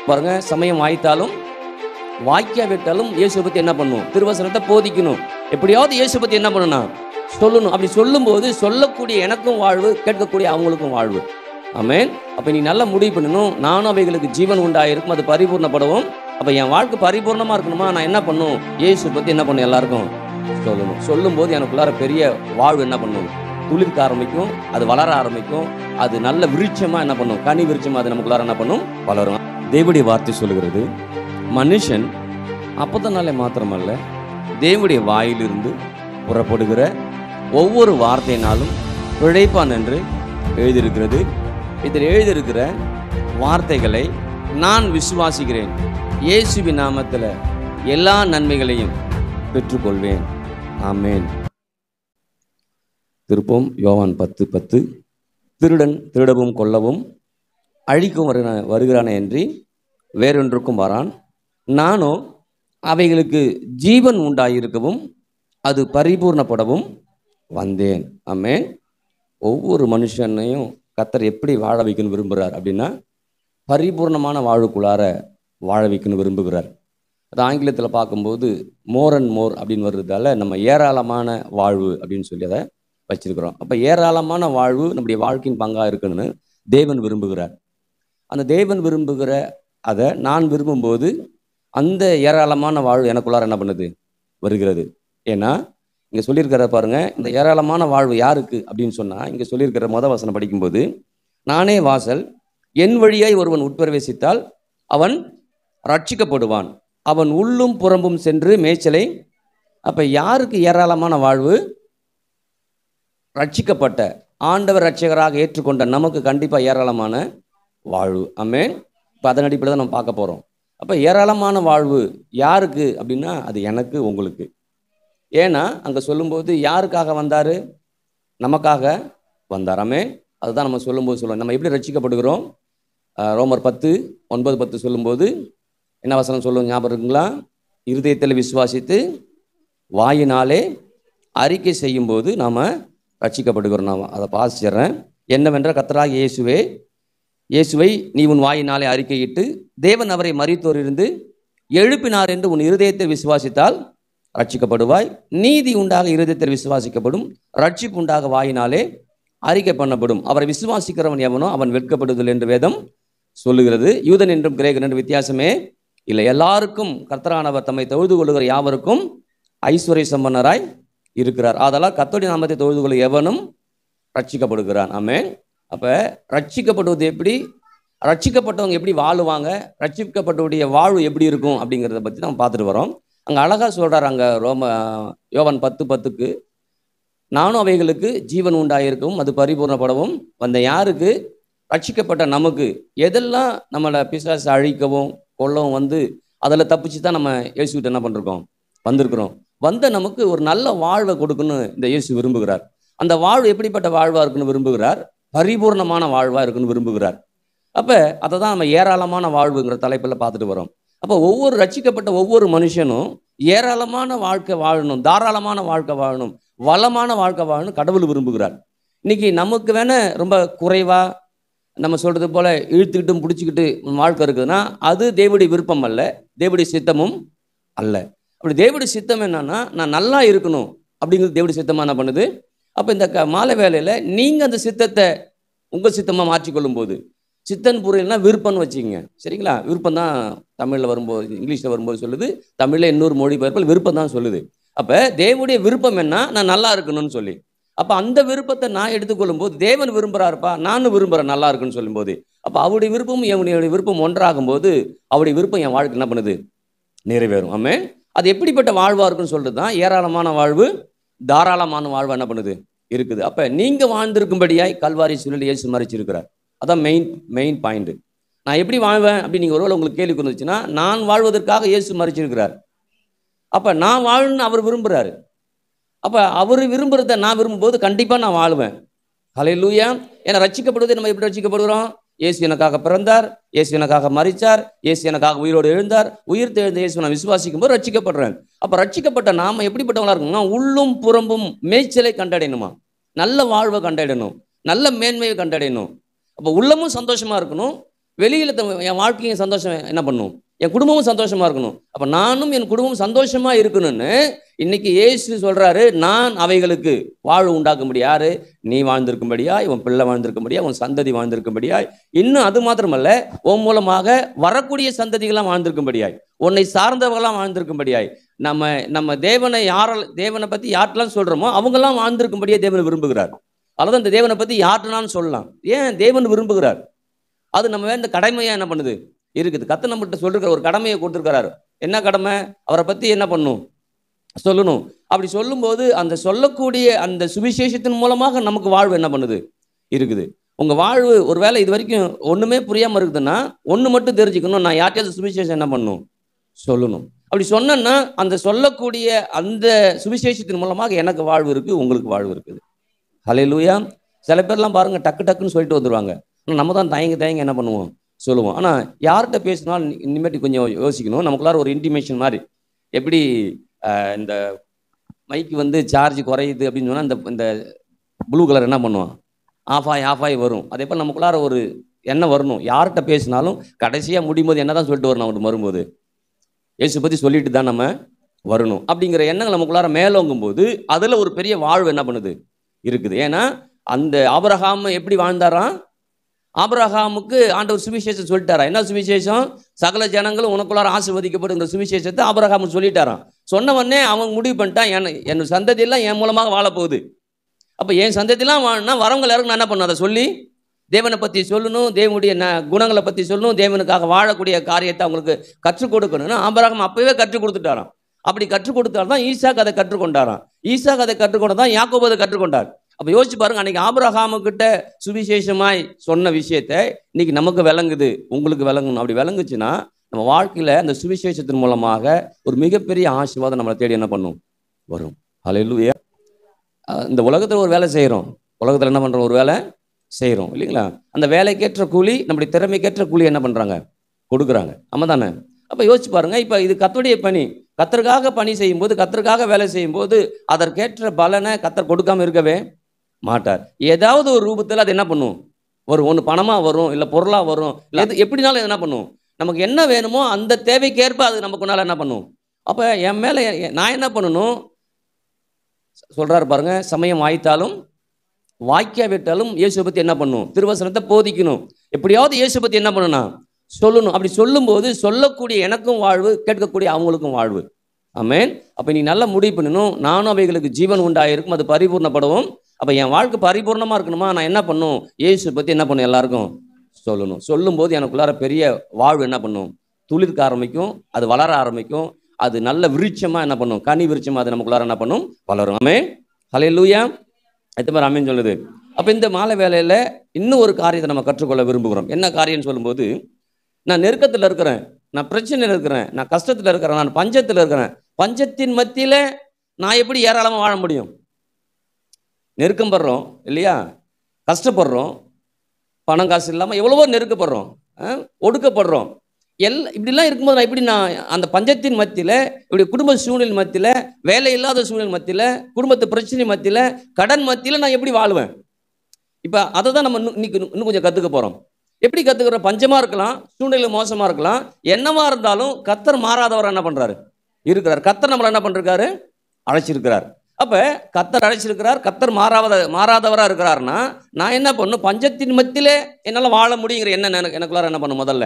பாருங்க, சமயம் வாய்த்தாலும் வாய்க்காவிட்டாலும் இயேசுவை பற்றி என்ன பண்ணணும்? திருவசனத்தை போதிக்கணும். எப்படியாவது இயேசு பற்றி என்ன பண்ணணும்? சொல்லணும். அப்படி சொல்லும்போது சொல்லக்கூடிய எனக்கும் வாழ்வு, கேட்கக்கூடிய அவங்களுக்கும் வாழ்வு. ஆமென். அப்போ நீ நல்லா முடிவு பண்ணணும், நானும் அவைகளுக்கு ஜீவன் உண்டாயிருக்கும், அது பரிபூர்ணப்படவும். அப்போ என் வாழ்க்கை பரிபூர்ணமாக இருக்கணுமா? நான் என்ன பண்ணும்? இயேசு பற்றி என்ன பண்ணும்? எல்லாருக்கும் சொல்லணும். சொல்லும்போது எனக்குள்ளார பெரிய வாழ்வு என்ன பண்ணும்? துளிர்க்க ஆரம்பிக்கும், அது வளர ஆரம்பிக்கும், அது நல்ல விருட்சமாக என்ன பண்ணும்? கனி விருட்சமாக அது நமக்குள்ளார என்ன பண்ணும்? வளரும். தேவனுடைய வார்த்தை சொல்லுகிறது, மனுஷன் அப்பதனாலே மாத்திரமல்ல, தேவனுடைய வாயிலிருந்து புறப்படுகிற ஒவ்வொரு வார்த்தையினாலும் பிழைப்பான் என்று எழுதியிருக்கிறது. இதில் எழுதியிருக்கிற வார்த்தைகளை நான் விசுவாசிக்கிறேன். இயேசுவின் நாமத்தில் எல்லா நன்மைகளையும் பெற்றுக்கொள்வேன். ஆமென். திருப்பம் யோவான் 10:10. திருடன் திருடவும் கொல்லவும் அழிக்கும் வருகிறானே என்று வேறொன்றுக்கும் வரான். நானோ அவைகளுக்கு ஜீவன் உண்டாயிருக்கவும் அது பரிபூர்ணப்படவும் வந்தேன். ஆமென். ஒவ்வொரு மனுஷனையும் கர்த்தர் எப்படி வாழ வைக்கணும் விரும்புகிறார் அப்படின்னா, பரிபூர்ணமான வாழ்வுக்குள்ளார வாழ வைக்கணும் விரும்புகிறார். அது ஆங்கிலத்தில் பார்க்கும்போது மோர் அண்ட் மோர் அப்படின்னு வர்றதால நம்ம ஏராளமான வாழ்வு அப்படின்னு சொல்லி அதை வச்சிருக்கிறோம். அப்போ ஏராளமான வாழ்வு நம்முடைய வாழ்க்கையின் பங்காக இருக்கணும்னு தேவன் விரும்புகிறார். அந்த தேவன் விரும்புகிற அதை நான் விரும்பும்போது அந்த ஏராளமான வாழ்வு எனக்குள்ளார என்ன பண்ணுது? வருகிறது. ஏன்னா இங்கே சொல்லியிருக்கிற பாருங்க, இந்த ஏராளமான வாழ்வு யாருக்கு அப்படின்னு சொன்னால், இங்கே சொல்லியிருக்கிற வசனம் படிக்கும்போது, நானே வாசல், என் வழியாய் ஒருவன் உட்பிரவேசித்தால் அவன் ரட்சிக்கப்படுவான், அவன் உள்ளும் புறம்பும் சென்று மேய்ச்சலை. அப்போ யாருக்கு ஏராளமான வாழ்வு? ரட்சிக்கப்பட்ட, ஆண்டவர் ரட்சகராக ஏற்றுக்கொண்ட நமக்கு கண்டிப்பாக ஏராளமான வாழ்வு. ஆமென். இப்போ அதன் அடிப்படையில் தான் நம்ம பார்க்க போகிறோம். அப்போ ஏராளமான வாழ்வு யாருக்கு அப்படின்னா, அது எனக்கு, உங்களுக்கு. ஏன்னா அங்கே சொல்லும்போது யாருக்காக வந்தார்? நமக்காக வந்தார். ஆமென். அதுதான் நம்ம சொல்லும்போது சொல்லுவோம், நம்ம எப்படி ரட்சிக்கப்படுகிறோம்? ரோமர் 10:9-10 சொல்லும்போது என்ன வசனம் சொல்லுவோம் ஞாபகம் இருக்குங்களா? இருதயத்தில் விசுவாசித்து வாயினாலே அறிக்கை செய்யும்போது நாம் ரட்சிக்கப்படுகிறோம். நாம் அதை பாசிச்சிட்றேன். என்னவென்ற கர்த்தராகிய இயேசுவை நீ உன் வாயினாலே அறிக்கையிட்டு தேவன் அவரை மரித்தோரிலிருந்து எழுப்பினார் என்று உன் இருதயத்தில் விசுவாசித்தால் ரட்சிக்கப்படுவாய். நீதி உண்டாக இருதயத்தில் விசுவாசிக்கப்படும், ரட்சிப்பு உண்டாக வாயினாலே அறிக்கை பண்ணப்படும். அவரை விசுவாசிக்கிறவன் எவனோ அவன் வெட்கப்படுதல் என்று வேதம் சொல்லுகிறது. யூதன் என்றும் கிரேக்கன் என்று வித்தியாசமே இல்லை. எல்லாருக்கும் கர்த்தரானவர் தம்மை தொழுது கொள்ளுகிற யாவருக்கும் ஐஸ்வர்ய சம்பன்னராய் இருக்கிறார். அதெல்லாம் கர்த்தருடைய நாமத்தை தொழுது கொள்ள எவனும் ரட்சிக்கப்படுகிறான். ஆமென். அப்போ ரட்சிக்கப்படுவது எப்படி, ரட்சிக்கப்பட்டவங்க எப்படி வாழுவாங்க, ரட்சிக்கப்பட்டவுடைய வாழ்வு எப்படி இருக்கும் அப்படிங்கிறத பற்றி நம்ம பார்த்துட்டு வரோம். அங்கே அழகாக சொல்கிறார், அங்கே யோவான் 10:10, நானும் அவைகளுக்கு ஜீவன் உண்டாயிருக்கவும் அது பரிபூர்ணப்படவும் வந்த யாருக்கு? ரட்சிக்கப்பட்ட நமக்கு. எதெல்லாம் நம்மளை பிசாசு அழிக்கவும் கொல்லவும் வந்து அதில் தப்பிச்சு தான் நம்ம இயேசுகிட்ட என்ன பண்ணிருக்கோம்? வந்திருக்கிறோம். வந்த நமக்கு ஒரு நல்ல வாழ்வை கொடுக்கணும்னு இந்த இயேசு விரும்புகிறார். அந்த வாழ்வு எப்படிப்பட்ட வாழ்வாக இருக்குன்னு விரும்புகிறார்? பரிபூர்ணமான வாழ்வாக இருக்குன்னு விரும்புகிறார். அப்போ அதை தான் நம்ம ஏராளமான வாழ்வுங்கிற தலைப்பில் பார்த்துட்டு வரோம். அப்போ ஒவ்வொரு ரட்சிக்கப்பட்ட ஒவ்வொரு மனுஷனும் ஏராளமான வாழ்க்கை வாழணும், தாராளமான வாழ்க்கை வாழணும், வளமான வாழ்க்கை வாழணும் கடவுள் விரும்புகிறார். இன்னைக்கு நமக்கு வேணா ரொம்ப குறைவாக நம்ம சொல்கிறது போல் இழுத்துக்கிட்டும் பிடிச்சிக்கிட்டு வாழ்க்கை இருக்குதுன்னா அது தேவனுடைய விருப்பம் அல்ல, தேவனுடைய சித்தமும் அல்ல. அப்படி தேவனுடைய சித்தம் என்னன்னா, நான் நல்லா இருக்கணும் அப்படிங்கிறது தேவனுடைய சித்தமாக என்ன பண்ணுது? அப்போ இந்த மாலை வேலையில் நீங்கள் அந்த சித்தத்தை உங்கள் சித்தமாக மாற்றிக்கொள்ளும் போது, சித்தன் புரியலன்னா விருப்பம்னு வச்சுக்கோங்க, சரிங்களா? விருப்பம் தான் தமிழில் வரும்போது, இங்கிலீஷில் வரும்போது சொல்லுது, தமிழில் இன்னொரு மொழிபெயர்ப்பில் விருப்பம் தான் சொல்லுது. அப்போ தேவனுடைய விருப்பம் என்ன? நான் நல்லா இருக்கணும்னு சொல்லி. அப்போ அந்த விருப்பத்தை நான் எடுத்துக்கொள்ளும் போது தேவன் விரும்புகிறாருப்பா, நானும் விரும்புகிறேன் நல்லா இருக்குன்னு சொல்லும்போது, அப்போ அவருடைய விருப்பமும் என்னுடைய விருப்பம் ஒன்றாகும் போது அவருடைய விருப்பம் என் வாழ்க்கை என்ன பண்ணுது? நிறைவேறும். ஆமென். அது எப்படிப்பட்ட வாழ்வாக இருக்குன்னு சொல்கிறது தான் ஏராளமான வாழ்வு, தாராளமான வாழ்வு என்ன பண்ணுது? இருக்குது. அப்போ நீங்கள் வாழ்ந்திருக்கும்படியாய் கல்வாரி சூழல் இயேசு மறிச்சிருக்கிறார். அதான் மெயின் பாயிண்ட். நான் எப்படி வாழ்வேன் அப்படின்னு நீங்கள் ஒருவேளை உங்களுக்கு கேள்வி வந்துச்சுன்னா, நான் வாழ்வதற்காக இயேசு மறிச்சிருக்கிறார். அப்போ நான் வாழணும்னு அவர் விரும்புகிறாரு. அப்போ அவர் விரும்புகிறத நான் விரும்பும்போது கண்டிப்பாக நான் வாழுவேன். ஹல்லேலூயா. ஏன்னா ரட்சிக்கப்படுவதை நம்ம எப்படி ரட்சிக்கப்படுகிறோம்? இயேசு எனக்காக பிறந்தார், இயேசு எனக்காக மரித்தார், இயேசு எனக்காக உயிரோடு எழுந்தார், உயிர் தெழுந்த இயேசு நான் விசுவாசிக்கும் போது ரட்சிக்கப்படுறேன். அப்போ ரட்சிக்கப்பட்ட நாம எப்படிப்பட்டவங்களா இருக்கணும்னா, உள்ளும் புறம்பும் மேய்ச்சலை கண்டடையணுமா, நல்ல வாழ்வை கண்டடையணும், நல்ல மேன்மையை கண்டடையணும். அப்போ உள்ளமும் சந்தோஷமா இருக்கணும், வெளியில் என் வாழ்க்கையும் சந்தோஷம் என்ன பண்ணும், என் குடும்பமும் சந்தோஷமா இருக்கணும். அப்போ நானும் என் குடும்பமும் சந்தோஷமா இருக்கணும்னு இன்னைக்கு இயேசு சொல்றாரு, நான் அவைகளுக்கு வாழ்வு உண்டாக்கும்படி. யாரு? நீ வாழ்ந்திருக்கும்படியா, இவன் பிள்ளை வாழ்ந்திருக்கும்படியா, உன் சந்ததி வாழ்ந்திருக்கும்படியா, இன்னும் அது மாத்திரமல்ல, உன் மூலமாக வரக்கூடிய சந்ததிகளாம் வாழ்ந்திருக்கும்படியாய், உன்னை சார்ந்தவர்களாம் வாழ்ந்திருக்கும்படியாய், நம்ம தேவனை பத்தி யார்ட்டெல்லாம் சொல்றோமோ அவங்கெல்லாம் வாழ்ந்திருக்கும்படியா தேவன் விரும்புகிறார். அதாவது அந்த தேவனை பத்தி யார்ட்டனாலும் சொல்லலாம். ஏன் தேவன் விரும்புகிறார்? அது நம்ம இந்த கடமையா என்ன பண்ணுது இருக்குது. கர்த்தர் நம்மகிட்ட சொல்லிருக்கிற ஒரு கடமையை கொடுத்துருக்கிறாரு. என்ன கடமை? அவரை பத்தி என்ன பண்ணும், சொல்லணும். அப்படி சொல்லும்போது அந்த சொல்லக்கூடிய அந்த சுவிசேஷத்தின் மூலமாக நமக்கு வாழ்வு என்ன பண்ணுது இருக்குது. உங்க வாழ்வு ஒருவேளை இது வரைக்கும் ஒண்ணுமே புரியாம இருக்குதுன்னா ஒண்ணு மட்டும் தெரிஞ்சுக்கணும், நான் யார்ட்டையாவது சுவிசேஷம் என்ன பண்ணணும், சொல்லணும். அப்படி சொன்னேன்னா அந்த சொல்லக்கூடிய அந்த சுவிசேஷத்தின் மூலமாக எனக்கு வாழ்வு இருக்கு, உங்களுக்கு வாழ்வு இருக்குது. ஹல்லேலூயா. சில பேர்லாம் பாருங்க டக்கு டக்குன்னு சொல்லிட்டு வந்துடுவாங்க. ஆனால் நம்ம தான் தயங்க என்ன பண்ணுவோம், சொல்லுவோம். ஆனால் யார்கிட்ட பேசினாலும் இனிமேட்டு கொஞ்சம் யோசிக்கணும். நமக்குள்ளார ஒரு இன்டிமேஷன் மாதிரி, எப்படி இந்த மைக்கு வந்து சார்ஜ் குறையுது அப்படின்னு சொன்னால் இந்த ப்ளூ கலர் என்ன பண்ணுவோம், ஆஃப் ஆகி வரும். அதே போல் நமக்குள்ளார ஒரு எண்ணம் வரணும், யார்கிட்ட பேசினாலும் கடைசியாக முடியும் போது என்ன தான் சொல்லிட்டு வரணும், அவனுக்கு வரும்போது இயேசு பற்றி சொல்லிட்டு தான் நம்ம வரணும். அப்படிங்கிற எண்ணங்கள் நமக்குள்ளார மேலோங்கும் போது அதில் ஒரு பெரிய வாழ்வு என்ன பண்ணுது இருக்குது. ஏன்னா அந்த ஆபிரகாம் எப்படி வாழ்ந்தாராம்? ஆபிரகாமுக்கு ஆண்டவர் சுவிசேஷம் சொல்லிட்டாரா? என்ன சுவிசேஷம்? சகல ஜனங்களும் உனக்குள்ளார ஆசீர்வதிக்கப்படுங்கிற சுவிசேஷத்தை ஆபிரகாம் சொல்லிட்டாராம். சொன்ன உடனே அவன் முடிவு பண்ணிட்டான், என் சந்ததியெல்லாம் என் மூலமாக வாழப்போகுது. அப்போ என் சந்ததியெல்லாம் வாழனா வரவங்க எல்லாருக்கும் நான் என்ன பண்ணணும், அதை சொல்லி தேவனை பற்றி சொல்லணும், தேவனுடைய குணங்களை பற்றி சொல்லணும், தேவனுக்காக வாழக்கூடிய காரியத்தை அவங்களுக்கு கற்றுக் கொடுக்கணும்னு ஆபிரகாம் அப்பவே கற்றுக் கொடுத்துட்டாராம். அப்படி கற்றுக் கொடுத்தால்தான் ஈசாக்கு அதை கற்றுக்கொண்டாராம். ஈசாக்கு அதை கற்றுக்கொண்டதான் யாக்கோபு அதை கற்றுக்கொண்டார். அப்போ யோசிச்சு பாருங்க, அன்னைக்கு ஆபிரகாமுக்கிட்ட சுவிசேஷமாய் சொன்ன விஷயத்தை இன்னைக்கு நமக்கு விளங்குது, உங்களுக்கு விளங்கணும். அப்படி விளங்குச்சுன்னா நம்ம வாழ்க்கையில அந்த சுவிசேஷத்தின் மூலமாக ஒரு மிகப்பெரிய ஆசீர்வாதம் நம்மளை தேடி என்ன பண்ணும், வரும். ஹல்லேலூயா. இந்த உலகத்தில் ஒரு வேலை செய்கிறோம், உலகத்தில் என்ன பண்ணுறோம், ஒரு வேலை செய்கிறோம் இல்லைங்களா? அந்த வேலைக்கேற்ற கூலி, நம்முடைய திறமைக்கேற்ற கூலி என்ன பண்ணுறாங்க, கொடுக்குறாங்க. ஆமாம் தானே? அப்போ யோசிச்சு பாருங்க, இப்போ இது கர்த்தருடைய பணி, கர்த்தருக்காக பணி செய்யும்போது, கர்த்தருக்காக வேலை செய்யும்போது அதற்கேற்ற பலனை கர்த்தர் கொடுக்காம இருக்கவே மாட்டார். ஏதாவது ஒரு ரூபத்தில் அது என்ன பண்ணும், வரும். ஒன்று பணமாக வரும், இல்லை பொருளாக வரும், இல்லை எப்படினாலும் என்ன பண்ணும், நமக்கு என்ன வேணுமோ அந்த தேவைக்கேற்ப அது நமக்குனால என்ன பண்ணும். அப்போ என் மேலே நான் என்ன பண்ணணும் சொல்கிறாரு பாருங்க, சமயம் வாய்த்தாலும் வாய்க்கா விட்டாலும் இயேசுவை பற்றி என்ன பண்ணும், திருவசனத்தை போதிக்கணும். எப்படியாவது இயேசு பற்றி என்ன பண்ணணும், சொல்லணும். அப்படி சொல்லும்போது சொல்லக்கூடிய எனக்கும் வாழ்வு, கேட்கக்கூடிய அவங்களுக்கும் வாழ்வு. ஆமென். அப்போ நீ நல்லா முடிவு பண்ணணும், நானும் அவைகளுக்கு ஜீவன் உண்டாயிருக்கும், அது பரிபூர்ணப்படவும். அப்போ என் வாழ்க்கை பரிபூர்ணமாக இருக்கணுமா, நான் என்ன பண்ணும், இயேசு பற்றி என்ன பண்ணும், எல்லாருக்கும் சொல்லணும். சொல்லும்போது எனக்குள்ளார பெரிய வாழ்வு என்ன பண்ணும், துளிர்க்க ஆரம்பிக்கும், அது வளர ஆரம்பிக்கும், அது நல்ல விருட்சமாக என்ன பண்ணும், கனி விருட்சமாக அது நமக்குள்ளார என்ன பண்ணும், வளரும். ஆமென். ஹல்லேலூயா. எத்தனை பேர் ஆமென் சொல்லுது? அப்போ இந்த மாலை வேலையில் இன்னும் ஒரு காரியத்தை நம்ம கற்றுக்கொள்ள விரும்புகிறோம். என்ன காரியம்னு சொல்லும்போது, நான் நெருக்கத்தில் இருக்கிறேன், நான் பிரச்சனையில் இருக்கிறேன், நான் கஷ்டத்தில் இருக்கிறேன், நான் பஞ்சத்தில் இருக்கிறேன். பஞ்சத்தின் மத்தியில் நான் எப்படி ஏராளமாக வாழ முடியும்? நெருக்கம் படுறோம் இல்லையா, கஷ்டப்படுறோம், பணம் காசு இல்லாமல் எவ்வளவோ நெருக்கப்படுறோம், ஒடுக்கப்படுறோம். இப்படிலாம் இருக்கும்போது நான் எப்படி அந்த பஞ்சத்தின் மத்தியில், இப்படி குடும்ப சூழ்நிலை மத்தியில், வேலை இல்லாத சூழ்நிலை மத்தியில், குடும்பத்து பிரச்சனை மத்தியில், கடன் மத்தியில் நான் எப்படி வாழுவேன்? இப்போ அதை தான் நம்ம இன்னும் கொஞ்சம் கற்றுக்க போகிறோம். எப்படி கற்றுக்கிறோம்? பஞ்சமாக இருக்கலாம், சூழ்நிலை மோசமாக இருக்கலாம், என்னவா இருந்தாலும் கர்த்தர் மாறாதவர் என்ன பண்ணுறாரு, இருக்கிறார். கர்த்தர் நம்மளை என்ன பண்ணிருக்காரு, அழைச்சிருக்கிறார். அப்போ கர்த்தர் அழைச்சிருக்கிறார், கர்த்தர் மாறாதவராக இருக்கிறாருன்னா நான் என்ன பண்ணணும், பஞ்சத்தின் மத்தியிலே என்னால் வாழ முடியுங்கிற எனக்குள்ளார என்ன பண்ணும், முதல்ல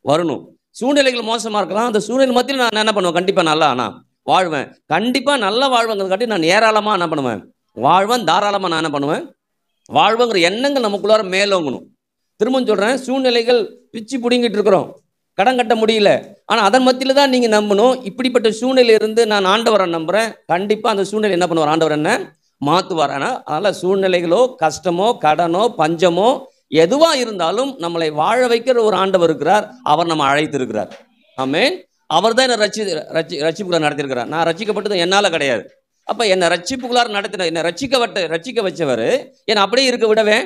வரணும். சூழ்நிலைகள் மோசமாக இருக்கலாம், அந்த சூழ்நிலை மத்தியில் நான் என்ன பண்ணுவேன், கண்டிப்பாக நல்லா நான் வாழ்வேன், கண்டிப்பாக நல்லா வாழ்வேங்கிறதுக்காட்டி நான் ஏராளமாக என்ன பண்ணுவேன், வாழ்வேன், தாராளமாக நான் என்ன பண்ணுவேன், வாழ்வுங்கிற எண்ணங்கள் நமக்குள்ளார மேலோங்கணும். திரும்ப சொல்கிறேன், சூழ்நிலைகள் பிச்சு பிடிங்கிட்டு இருக்கிறோம், கடன் கட்ட முடியல, ஆனால் அதன் மத்தியில் தான் நீங்கள் நம்பணும். இப்படிப்பட்ட சூழ்நிலை இருந்து நான் ஆண்டவரை நம்புகிறேன், கண்டிப்பாக அந்த சூழ்நிலை என்ன பண்ணுவார், ஆண்டவர் என்ன மாற்றுவார். ஆனால் அதனால் சூழ்நிலைகளோ கஷ்டமோ கடனோ பஞ்சமோ எதுவாக இருந்தாலும் நம்மளை வாழ வைக்கிற ஒரு ஆண்டவர் இருக்கிறார், அவர் நம்ம அழைத்திருக்கிறார். ஆமென். அவர் தான் என்னை ரட்சிப்புக்குள்ளார் நடத்திருக்கிறார். நான் ரட்சிக்கப்பட்டது என்னால் கிடையாது. அப்போ என்னை ரட்சிப்புக்குள்ளார் நடத்தின, என்னை ரட்சிக்க வச்சவர் என்னை அப்படியே இருக்க விடவே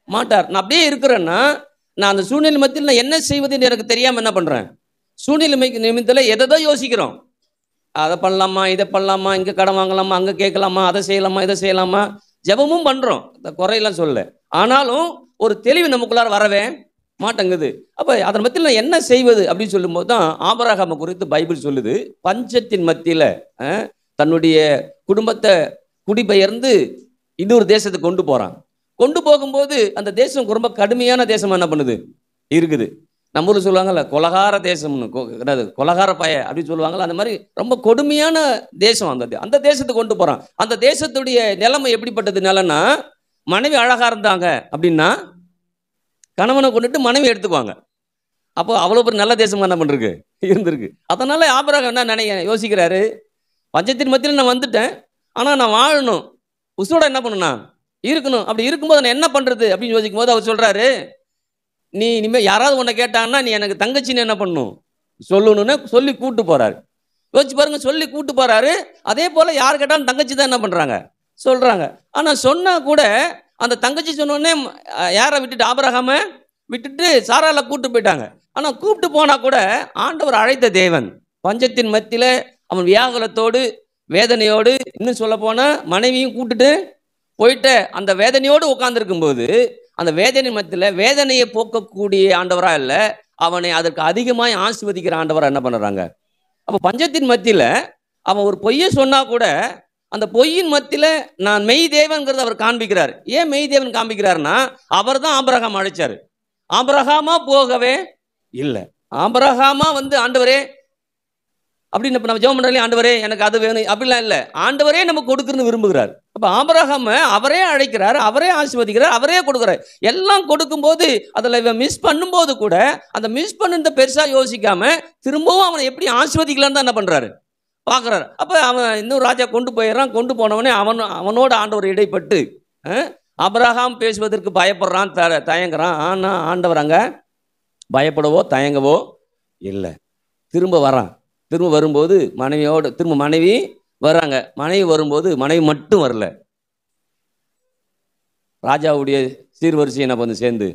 மாட்டார். நான் அப்படியே இருக்கிறேன்னா நான் அந்த சூழ்நிலை மத்தியில் நான் என்ன செய்வதுன்னு எனக்கு தெரியாமல் என்ன பண்ணுறேன், சூழ்நிலை நிமித்தத்தில் எதை யோசிக்கிறோம், அதை பண்ணலாமா, இதை பண்ணலாமா, இங்கே கடன் வாங்கலாமா, அங்கே கேட்கலாமா, அதை செய்யலாமா, இதை செய்யலாமா, ஜெபமும் பண்ணுறோம், இந்த குறையெல்லாம் சொல்ல. ஆனாலும் ஒரு தெளிவு நமக்குள்ளார வரவே மாட்டேங்குது. அப்போ அதன் மத்தியில் நான் என்ன செய்வது அப்படின்னு சொல்லும்போது தான் ஆபிரகாமை குறித்து பைபிள் சொல்லுது. பஞ்சத்தின் மத்தியில் தன்னுடைய குடும்பத்தை குடிபெயர்ந்து இன்னொரு தேசத்துக்கு கொண்டு போகிறான். கொண்டு போகும்போது அந்த தேசம் ரொம்ப கடுமையான தேசம் என்ன பண்ணுது இருக்குது. நம்ம ஊரில் சொல்லுவாங்கல்ல கொலகார தேசம்னு, கொலகார பய அப்படின்னு சொல்லுவாங்கல்ல, அந்த மாதிரி ரொம்ப கொடுமையான தேசம். அந்த தேசத்துக்கு கொண்டு போகிறான். அந்த தேசத்துடைய நிலைமை எப்படிப்பட்டது நிலைன்னா, மனைவி அழகா இருந்தாங்க அப்படின்னா கணவனை கொண்டுட்டு மனைவி எடுத்துக்குவாங்க. அப்போ அவ்வளோ ஒரு நல்ல தேசம் என்ன பண்ணிருக்கு இருந்திருக்கு. அதனால ஆபிரகாம் என்ன யோசிக்கிறாரு, பஞ்சத்தின் மத்தியில் நான் வந்துட்டேன், ஆனால் நான் வாழணும், உசோட என்ன பண்ணணும் இருக்கணும். அப்படி இருக்கும்போது நான் என்ன பண்ணுறது அப்படின்னு யோசிக்கும் போது அவர் சொல்கிறாரு, நீ இனிமேல் யாராவது உன்னை கேட்டாங்கன்னா நீ எனக்கு தங்கச்சின்னு என்ன பண்ணணும் சொல்லணும்னு சொல்லி கூப்பிட்டு போகிறாரு. யோசிச்சு பாருங்க, சொல்லி கூப்பிட்டு போகிறாரு. அதே போல் யார் கேட்டாலும் தங்கச்சி தான் என்ன பண்ணுறாங்க சொல்கிறாங்க. ஆனால் சொன்னால் கூட அந்த தங்கச்சி சொன்னோடனே யாரை விட்டுட்டு ஆபிரகாமை விட்டுட்டு சாராளை கூப்பிட்டு போயிட்டாங்க. ஆனால் கூப்பிட்டு போனால் கூட ஆண்டவர் அழைத்த தேவன் பஞ்சத்தின் மத்தியில் அவன் வியாகுலத்தோடு வேதனையோடு, இன்னும் சொல்ல போனால் மனைவியும் கூப்பிட்டுட்டு போயிட்ட அந்த வேதனையோடு உட்கார்ந்துருக்கும்போது அந்த வேதனை மத்தியில் வேதனையை போக்கக்கூடிய ஆண்டவராக இல்லை, அவனை அதற்கு அதிகமாக ஆசீர்வதிக்கிற ஆண்டவராக என்ன பண்ணுறாங்க. அப்போ பஞ்சத்தின் மத்தியில் அவன் ஒரு பொய்யை சொன்னால் கூட அந்த பொய்யின் மத்தியில் நான் மெய் தேவன்கிறத அவர் காண்பிக்கிறார். ஏன் மெய் தேவன் காண்பிக்கிறார்னா, அவர் தான் ஆபிரகாம் அழைச்சார். ஆபிரகாமா போகவே இல்லை. ஆபிரகாமா ஆண்டவரே அப்படின்னு இப்போ நம்ம ஜெபம் பண்ணாலே ஆண்டவரே எனக்கு அது வேணும் அப்படிலாம் இல்லை, ஆண்டவரே நமக்கு கொடுக்குறன்னு விரும்புகிறார். அப்போ ஆபிரகாமை அவரே அழைக்கிறார், அவரே ஆசீர்வதிக்கிறார், அவரே கொடுக்குறார். எல்லாம் கொடுக்கும்போது அதில் இவன் மிஸ் பண்ணும்போது கூட அந்த மிஸ் பண்ணுறத பெருசாக யோசிக்காம திரும்பவும் அவனை எப்படி ஆசீர்வதிக்கலான்னு தான் என்ன பண்ணுறாரு பார்க்குறாரு. அப்போ அவன் இன்னும் ராஜா கொண்டு போயிடுறான். கொண்டு போனவனே அவனோட ஆண்டவர் இடைப்பட்டு ஆபிரகாம் பேசுவதற்கு பயப்படுறான், தயங்குறான். ஆனால் ஆண்டவர் அங்கே பயப்படவோ தயங்கவோ இல்லை. திரும்ப வரான். திரும்ப வரும்போது மனைவியோடு திரும்ப மனைவி வர்றாங்க. மனைவி வரும்போது மனைவி மட்டும் வரல, ராஜாவுடைய சீர்வரிசை என்ன சேர்ந்து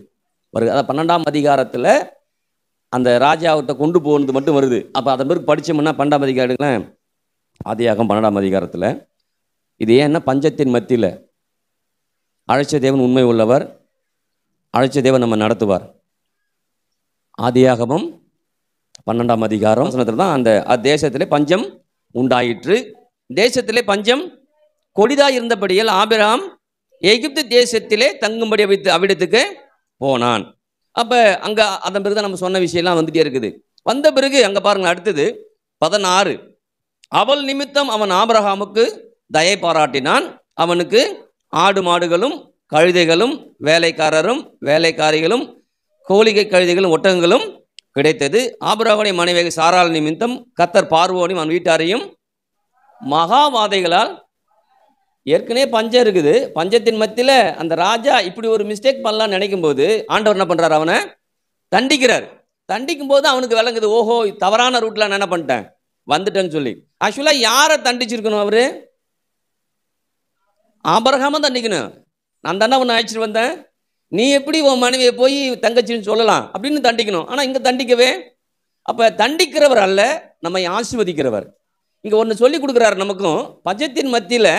வருது. அதான் 12ஆம் அதிகாரத்தில் அந்த ராஜாவிட்ட கொண்டு போனது மட்டும் வருது. அப்போ அதன் பிறகு படித்தோம்னா 12ஆம் அதிகாரத்தில் ஆதியாகமம் 12ஆம் அதிகாரத்தில் இது ஏன்னா பஞ்சத்தின் மத்தியில் அழைச்ச தேவன் உண்மை உள்ளவர், அழைச்ச தேவன் நம்ம நடத்துவார். ஆதியாகமம் 12ஆம் அதிகாரம் தான் அந்த தேசத்திலே பஞ்சம் உண்டாயிற்று. தேசத்திலே பஞ்சம் கொடிதாக இருந்தபடியால் ஆபிரகாம் எகிப்து தேசத்திலே தங்கும்படி அவ்விடத்துக்கு போனான். அப்போ அங்கே அதன் பிறகு தான் நம்ம சொன்ன விஷயம்லாம் வந்துட்டே இருக்குது. வந்த பிறகு அங்கே பாருங்கள், அடுத்தது 16, அவள் நிமித்தம் அவன் ஆபிரகாமுக்கு தயை பாராட்டினான். அவனுக்கு ஆடு மாடுகளும் கழுதைகளும் வேலைக்காரரும் வேலைக்காரிகளும் கோழிகை கழுதைகளும் ஒட்டகங்களும் கிடைத்தது. ஆபிரகாமுடைய மனைவி சாராள் நிமித்தம் கர்த்தர் பார்வோனையும் அவன் வீட்டாரையும் மகாவாதைகளால், ஏற்கனவே பஞ்சம் இருக்குது, பஞ்சத்தின் மத்தியில் அந்த ராஜா இப்படி ஒரு மிஸ்டேக் பண்ணலான்னு நினைக்கும் போது ஆண்டவர் என்ன பண்ணுறாரு, அவனை தண்டிக்கிறார். தண்டிக்கும் போது அவனுக்கு விளங்குது, ஓஹோ தவறான ரூட்டில் நான் என்ன பண்ணிட்டேன் வந்துட்டேன்னு சொல்லி. ஆக்சுவலாக யாரை தண்டிச்சிருக்கணும், அவரு ஆபிரகாமை தண்டிக்கணும். நான் தானே உன்னை அழைச்சிட்டு வந்தேன், நீ எப்படி உன் மனைவியை போய் தங்கச்சின்னு சொல்லலாம் அப்படின்னு தண்டிக்கணும். ஆனால் இங்கே தண்டிக்கவே, அப்போ தண்டிக்கிறவர் அல்ல, நம்மை ஆசீர்வதிக்கிறவர். இங்கே ஒன்று சொல்லி கொடுக்குறாரு நமக்கும். பஞ்சத்தின் மத்தியில்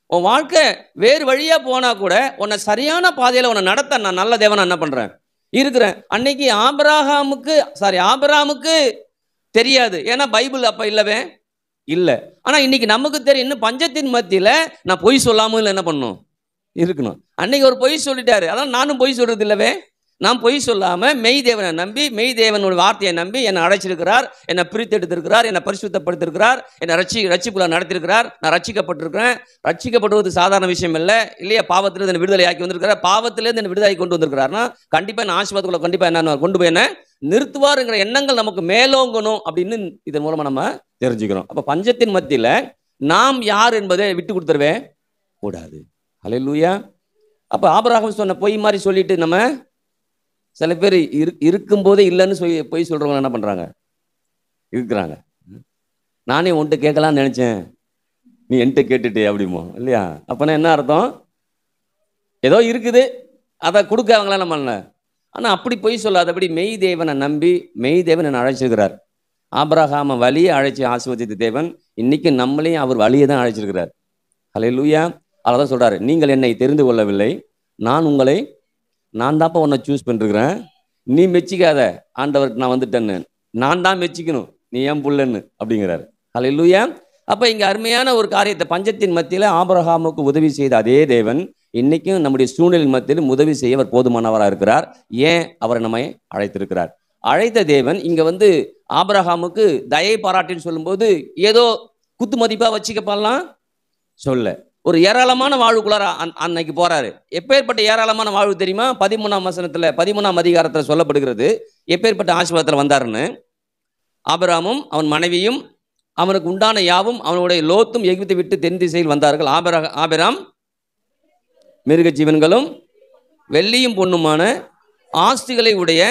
உன் வாழ்க்கை வேறு வழியாக போனால் கூட உன்னை சரியான பாதையில் உன்னை நடத்த நான் நல்ல தேவனை என்ன பண்ணுறேன் இருக்கிறேன். அன்னைக்கு ஆபிரகாமுக்கு தெரியாது, ஏன்னா பைபிள் அப்போ இல்லவே இல்லை. ஆனால் இன்னைக்கு நமக்கு தெரியும். இன்னும் பஞ்சத்தின் மத்தியில் நான் பொய் சொல்லாமல் இல்லை என்ன பண்ணணும் இருக்கணும். அன்னைக்கு ஒரு பொய் சொல்லிட்டாரு, அதான் நானும் பொய் சொல்றது இல்லவே. நான் பொய் சொல்லாமல் மெய் தேவனை நம்பி, மெய் தேவனோட வார்த்தையை நம்பி என்னை அழைச்சிருக்கிறார், என்னை பிரித்தெடுத்திருக்கிறார், என்னை பரிசுத்தப்படுத்திருக்கிறார், என்னை ரட்சிப்புல நடத்திருக்கிறார். நான் ரட்சிக்கப்பட்டிருக்கிறேன். ரட்சிக்கப்படுவது சாதாரண விஷயம் இல்லை இல்லையா. பாவத்திலிருந்து என்னை விடுதலை ஆக்கி வந்திருக்கிறார், பாவத்திலேருந்து என்னை விடுதலை கொண்டு வந்திருக்கிறார்னா கண்டிப்பாக என்ன ஆசீர்வாதத்துக்குள்ள கண்டிப்பாக என்ன கொண்டு போய் என்ன நிறுத்துவாருங்கிற எண்ணங்கள் நமக்கு மேலோங்கணும் அப்படின்னு இதன் மூலமாக நம்ம தெரிஞ்சுக்கிறோம். அப்போ பஞ்சத்தின் மத்தியில் நாம் யார் என்பதை விட்டு கொடுத்துருவே கூடாது. ஹல்லேலூயா. அப்போ ஆபிரகாம் சொன்ன பொய் மாதிரி சொல்லிட்டு நம்ம சில பேர் இருக்கும்போதே இல்லைன்னு சொல்லி பொய் சொல்கிறவங்க என்ன பண்ணுறாங்க இருக்கிறாங்க. நானே உன்ட்டு கேட்கலான்னு நினச்சேன், நீ என்கிட்ட கேட்டுட்டே அப்படிமோ இல்லையா. அப்போனா என்ன அர்த்தம், ஏதோ இருக்குது அதை கொடுக்க அவங்களாம் நம்ம இல்லை. ஆனால் அப்படி பொய் சொல்லாதபடி மெய் தேவனை நம்பி, மெய் தேவன் என்னை அழைச்சிருக்கிறார். ஆபிரகாமை வழியை அழைச்சி ஆசீர்வதித்த தேவன் இன்னைக்கு நம்மளையும் அவர் வழியை தான் அழைச்சிருக்கிறார். ஹல்லேலூயா. அதான் சொல்கிறாரு, நீங்கள் என்னை தெரிந்து கொள்ளவில்லை, நான் தான்ப்பா உன்னை சூஸ் பண்ணிருக்கிறேன், நீ மெச்சிக்காத, ஆண்டவருக்கு நான் வந்துட்டேன்னு, நான் தான் மெச்சிக்கணும், நீ ஏன் புள்ளன்னு அப்படிங்கிறாரு. ஹல்லேலூயா. அப்ப இங்க அருமையான ஒரு காரியத்தை, பஞ்சத்தின் மத்தியில ஆபிரகாமுக்கு உதவி செய்த அதே தேவன் இன்னைக்கும் நம்முடைய சூழ்நிலை மத்தியிலும் உதவி செய்ய அவர் போதுமானவராக இருக்கிறார். ஏன் அவரை நம்மை அழைத்திருக்கிறார்? அழைத்த தேவன் இங்க ஆபிரகாமுக்கு தயை பாராட்டின்னு சொல்லும்போது ஏதோ குத்து மதிப்பா வச்சுக்கப்படலாம் சொல்ல, ஒரு ஏராளமான வாழ்வுக்குள்ளார அன்னைக்கு போறாரு. எப்பேற்பட்ட ஏராளமான வாழ்வு தெரியுமா? 13ஆம் வசனத்துல, 13ஆம் அதிகாரத்துல சொல்லப்படுகிறது எப்பேற்பட்ட ஆசீர்வாதத்துல வந்தாருன்னு. ஆபிரகாமும் அவன் மனைவியும் அவனுக்கு உண்டான யாவும் அவனுடைய லோத்தும் எகிப்தை விட்டு தென் திசையில் வந்தார்கள். ஆபிரகாம் மிருக ஜீவன்களும் வெள்ளியும் பொண்ணுமான ஆஸ்திகளை உடைய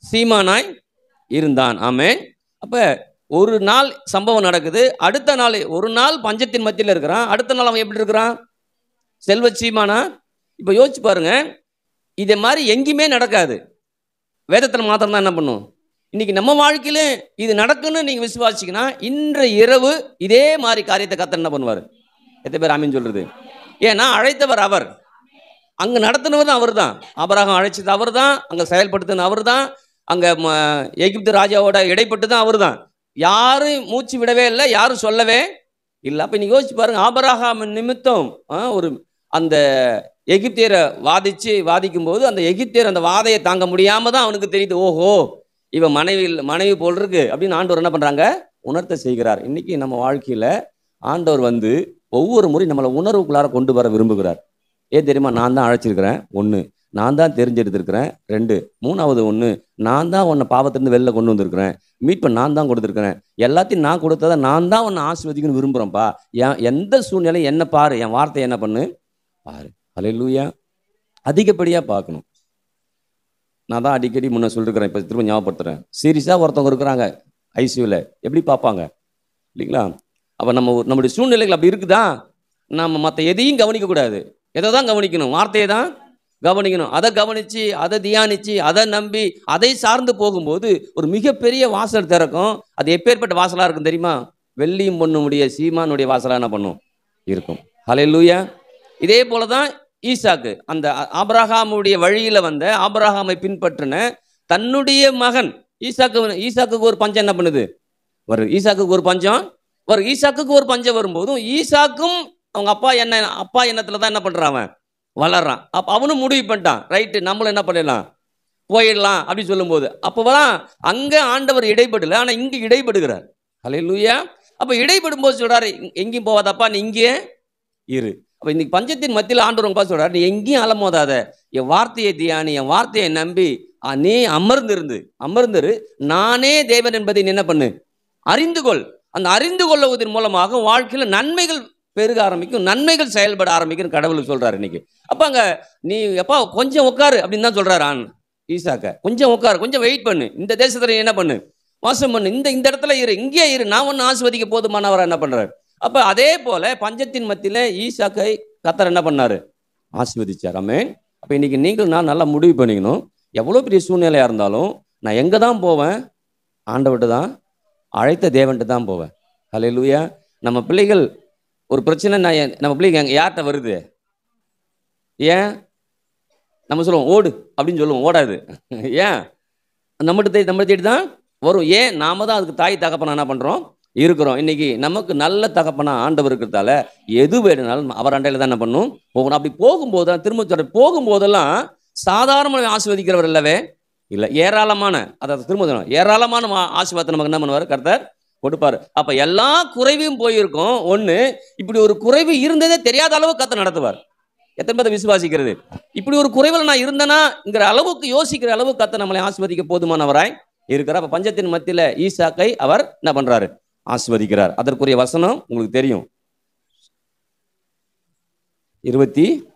சீமானாய் இருந்தான். ஆமென். அப்ப ஒரு நாள் சம்பவம் நடக்குது, அடுத்த நாள், ஒரு நாள் பஞ்சத்தின் மத்தியில் இருக்கிறான், அடுத்த நாள் அவன் எப்படி இருக்கிறான்? செல்வ சீமானா. இப்ப யோசிச்சு பாருங்க, இதே மாதிரி எங்கேயுமே நடக்காது, வேதத்தில் மாத்திரம் தான் என்ன பண்ணும். இன்னைக்கு நம்ம வாழ்க்கையில இது நடக்குன்னு நீங்க விசுவாசிக்கனா, இன்றைய இரவு இதே மாதிரி காரியத்தை கர்த்தர் என்ன பண்ணுவார்? எத்தனை பேர் ஆமீன் சொல்றது? ஏன்னா அழைத்தவர் அவர், அங்க நடத்தினவர் அவர் தான். ஆபிரகாம் அழைச்சது அவர் தான், அங்க செயல்படுத்தின அவர் தான், அங்க எகிப்து ராஜாவோட இடைப்பட்டு தான் அவர் தான். யாரும் மூச்சு விடவே இல்லை, யாரும் சொல்லவே இல்லை. அப்ப நீங்க யோசிச்சு பாருங்க, ஆபிரகாம் நிமித்தம் ஒரு அந்த எகிப்தியரை வாதிக்கும் போது அந்த எகிப்தியர் அந்த வாதையை தாங்க முடியாம தான் அவனுக்கு தெரியுது, ஓஹோ இவன் மனைவி போல் இருக்கு அப்படின்னு ஆண்டவர் என்ன பண்றாங்க? உணர்த்த செய்கிறார். இன்னைக்கு நம்ம வாழ்க்கையில ஆண்டவர் ஒவ்வொரு முறை நம்மளை உணர்வுக்குள்ளார கொண்டு வர விரும்புகிறார். ஏன் தெரியுமா? நான் தான் அழைச்சிருக்கிறேன், ஒன்று நான் தான் தெரிஞ்செடுத்திருக்கிறேன், 2 3வது ஒன்று நான் தான் உன்னை பாவத்திலிருந்து வெளில கொண்டு வந்திருக்கிறேன், மீட்பை நான் தான் கொடுத்துருக்கிறேன், எல்லாத்தையும் நான் கொடுத்ததை நான் தான் உன்னை ஆசீர்வதிக்கணும்னு விரும்புகிறேன்ப்பா. எந்த சூழ்நிலை என்ன பாரு, என் வார்த்தையை என்ன பண்ணு பாரு. ஹல்லேலூயா. அதிகப்படியாக பார்க்கணும். நான் தான் அடிக்கடி முன்ன சொல்லிருக்கிறேன், இப்போ திரும்ப ஞாபகப்படுத்துறேன். சீரியஸாக ஒருத்தவங்க இருக்கிறாங்க ஐசியூவில், எப்படி பார்ப்பாங்க இல்லைங்களா? அப்போ நம்முடைய சூழ்நிலைகள் அப்படி இருக்குதா, நம்ம மற்ற எதையும் கவனிக்கக்கூடாது, எதை தான் கவனிக்கணும்? வார்த்தையை தான் கவனிக்கணும். அதை கவனித்து, அதை தியானித்து, அதை நம்பி, அதை சார்ந்து போகும்போது ஒரு மிகப்பெரிய வாசல் திறக்கும். அது எப்பேற்பட்ட வாசலாக இருக்கும் தெரியுமா? வெள்ளியும் பொண்ணுடைய சீமானுடைய வாசலாக என்ன பண்ணும்? இருக்கும். ஹல்லேலூயா. இதே போல தான் ஈசாக்கு, அந்த ஆபிரகாமுடைய வழியில வந்த, ஆபிரகாமை பின்பற்றின தன்னுடைய மகன் ஈசாக்குக்கு ஒரு பஞ்சம் என்ன பண்ணுது? ஈசாக்குக்கு ஒரு பஞ்சம் வரும். ஈசாக்குக்கு ஒரு பஞ்சம் வரும்போதும் ஈசாக்கும் அவங்க அப்பா எண்ணத்துல தான் என்ன பண்றான்? அவன் வளர்றான். அப்ப அவனும் முடிவு பண்ணிட்டான், ரைட்டு நம்மளும் என்ன பண்ணிடலாம், போயிடலாம் அப்படின்னு சொல்லும்போது, அப்போதான் அங்க ஆண்டவர் இடைப்படல, ஆனா இங்க இடைப்படுகிறார். ஹல்லேலூயா. அப்ப இடைப்படும் போது சொல்றாரு, எங்கேயும் போவாதப்பா, நீ இங்கே இரு. அப்ப இன்னைக்கு பஞ்சத்தின் மத்தியில் ஆண்டவர் சொல்றாரு, நீ எங்கேயும் அலமோதாத, என் வார்த்தையை தியானி, என் வார்த்தையை நம்பி நீ அமர்ந்திரு, நானே தேவன் என்பதை நீ என்ன பண்ணு, அறிந்து கொள். அந்த அறிந்து கொள்வதன் மூலமாக வாழ்க்கையில நன்மைகள் பெருக ஆரம்பிக்கும், நன்மைகள் செயல்பட ஆரம்பிக்கும் கடவுள் சொல்றாரு இன்னைக்கு. அப்ப அங்க நீ எப்பா கொஞ்சம் உட்காரு அப்படின்னு தான் சொல்றாரு ஈசாக்க. கொஞ்சம் உட்காரு, கொஞ்சம் வெயிட் பண்ணு, இந்த தேசத்துல என்ன பண்ணு, வாசம் பண்ணு, இந்த இடத்துல இரு, இங்கே இரு, நான் ஒன்னு ஆசீர்வதிக்க போதுமானவரா என்ன பண்றாரு. அப்ப அதே போல பஞ்சத்தின் மத்தியில ஈசாக்கை கர்த்தர் என்ன பண்ணாரு? ஆசீர்வதிச்சார். ஆமென். அப்ப இன்னைக்கு நீங்கள் நான் நல்லா முடிவு பண்ணிக்கணும், எவ்வளவு பெரிய சூழ்நிலையா இருந்தாலும் நான் எங்க தான் போவேன்? ஆண்டவர்கிட்ட தான், அழைத்த தேவன்கிட்ட தான் போவேன். ஹல்லேலூயா. நம்ம பிள்ளைகள் ஒரு பிரச்சனை, நம்ம பிள்ளைங்க யார்கிட்ட வருது? ஏன் நம்ம சொல்லுவோம் ஓடு அப்படின்னு சொல்லுவோம், ஓடாது. ஏன்? நம்ம தேடி தான் வரும். ஏன்? நாம தான் அதுக்கு தாய் தகப்பனா என்ன பண்றோம், இருக்கிறோம். இன்னைக்கு நமக்கு நல்ல தகப்பனா ஆண்டவர் இருக்கிறதால எது வேணுனாலும் அவர் அண்டையில தான் என்ன பண்ணும், போகணும். அப்படி போகும்போது திரும்ப போகும்போதெல்லாம் சாதாரண ஆசீர்வதிக்கிறவர் இல்லவே இல்லை, ஏராளமான, அதாவது திரும்ப ஏராளமான ஆசீர்வாதத்தை நமக்கு என்ன பண்ணுவார்? கர்த்தர் கொடுப்பாரு. அப்ப எல்லா குறைவையும் போயிருக்கும். ஒண்ணு, இப்படி ஒரு குறைவு இருந்ததே தெரியாத அளவு கர்த்தர் நடத்துவார். எத்தனை பேர் விசுவாசிக்கிறது? இப்படி ஒரு குறைவில் நான் இருந்தேனாங்கிற அளவுக்கு யோசிக்கிற அளவுக்கு கர்த்தர் நம்மளை ஆசீர்வதிக்க போதுமானவராய் இருக்கிறார். அப்ப பஞ்சத்தின் மத்தியில ஈசாக்கை அவர் என்ன பண்றாரு? ஆசீர்வதிக்கிறார். அதற்குரிய வசனம் உங்களுக்கு தெரியும். 26:12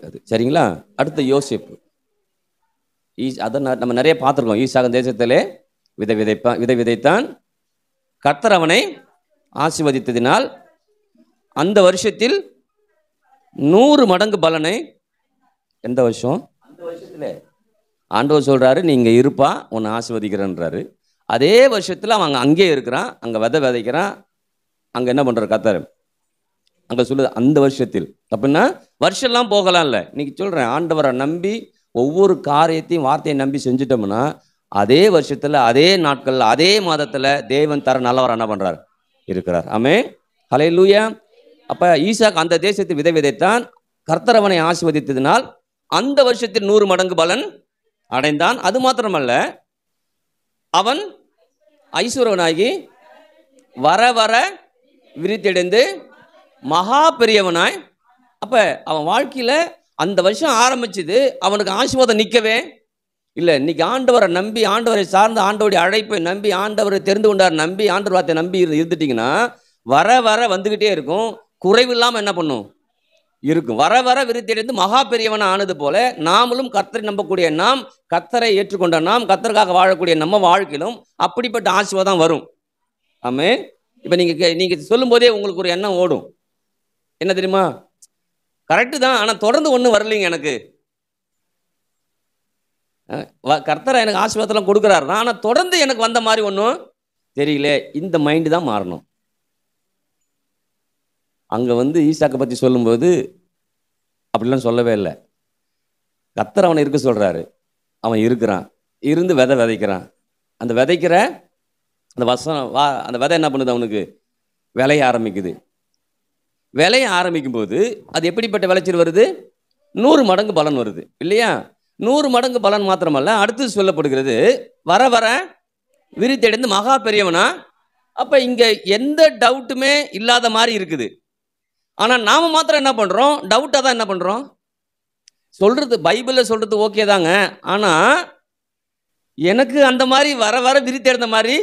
அது சரிங்களா? அடுத்த யோசேப்பு, அதை நம்ம நிறைய பார்த்துருக்கோம். ஈசாக்கு தேசத்திலே விதை விதைத்தான், கர்த்தர் அவனை ஆசீர்வதித்ததினால் அந்த வருஷத்தில் 100 மடங்கு பலனை. எந்த வருஷம்? அந்த வருஷத்துல ஆண்டவர் சொல்றாரு, நீங்க இருப்பா, உன்னை ஆசீர்வதிக்கிறேன்றாரு. அதே வருஷத்துல அவன் அங்கே இருக்கிறான், அங்க விதைக்கிறான், அங்கே என்ன பண்ணுறார் கர்த்தர்? அங்கே சொல்லுது அந்த வருஷத்தில். அப்படின்னா வருஷம்லாம் போகலாம் இல்லை. இன்னைக்கு சொல்கிறேன், ஆண்டவரை நம்பி ஒவ்வொரு காரியத்தையும் வார்த்தையை நம்பி செஞ்சுட்டோம்னா அதே வருஷத்தில், அதே நாட்களில், அதே மாதத்தில் தேவன் தர நல்லவர் என்ன பண்ணுறார்? இருக்கிறார். ஆமென். ஹல்லேலூயா. அப்போ ஈசாக்கு அந்த தேசத்தில் விதை விதைத்தான். கர்த்தர் அவனை ஆசீர்வதித்ததினால் அந்த வருஷத்தில் 100 மடங்கு பலன் அடைந்தான். அது மாத்திரமல்ல, அவன் ஐஸ்வர்யவனாகி வர வர விரித்தடைந்து மகா பெரியவனாய். அப்போ அவன் வாழ்க்கையில் அந்த வருஷம் ஆரம்பிச்சது அவனுக்கு ஆசீர்வாதம் நிற்கவே இல்லை. இன்னைக்கு ஆண்டவரை நம்பி, ஆண்டவரை சார்ந்து, ஆண்டவருடைய அழைப்பை நம்பி, ஆண்டவரை தெரிந்து கொண்டார் நம்பி, ஆண்டவர் வார்த்தை நம்பி இருந்துட்டிங்கன்னா வர வர வந்துக்கிட்டே இருக்கும். குறைவில்லாமல் என்ன பண்ணும்? இருக்கும். வர வர விருத்தியடைந்து மகா பெரியவனை ஆனது போல நாமளும் கர்த்தரை நம்பக்கூடிய நாம், கர்த்தரை ஏற்றுக்கொண்ட நாம், கர்த்தருக்காக வாழக்கூடிய நம்ம வாழ்க்கையிலும் அப்படிப்பட்ட ஆசீர்வாதம் வரும். ஆமென். இப்போ நீங்கள் சொல்லும் போதே உங்களுக்கு ஒரு எண்ணம் ஓடும். என்ன தெரியுமா? கரெக்டு தான், ஆனால் தொடர்ந்து ஒன்றும் வரலைங்க எனக்கு. கர்த்தரை எனக்கு ஆசீர்வாதத்தெல்லாம் கொடுக்குறாரு தான், ஆனால் தொடர்ந்து எனக்கு வந்த மாதிரி ஒன்றும் தெரியல. இந்த மைண்டு தான் மாறணும். அங்கே ஈசாக்கை பற்றி சொல்லும்போது அப்படிலாம் சொல்லவே இல்லை. கர்த்தர் அவனை இருக்க சொல்கிறாரு. அவன் இருக்கிறான், இருந்து விதை விதைக்கிறான். அந்த விதைக்கிற அந்த அந்த விதை என்ன பண்ணுது? அவனுக்கு விளைய ஆரம்பிக்குது. விளைய ஆரம்பிக்கும் போது அது எப்படிப்பட்ட விளைச்சல் வருது? 100 மடங்கு பலன் வருது இல்லையா? 100 மடங்கு பலன் மாத்திரமல்ல, அடுத்து சொல்லப்படுகிறது வர வர விரித்தடைந்து மகா பெரியவனா. அப்போ இங்கே எந்த டவுட்டுமே இல்லாத மாதிரி இருக்குது. ஆனால் நாம் மாத்திரம் என்ன பண்ணுறோம்? டவுட்டாக தான் என்ன பண்ணுறோம்? சொல்கிறது பைபிளில் சொல்கிறது ஓகே தாங்க, ஆனால் எனக்கு அந்த மாதிரி வர வர விரித்தடைந்த மாதிரி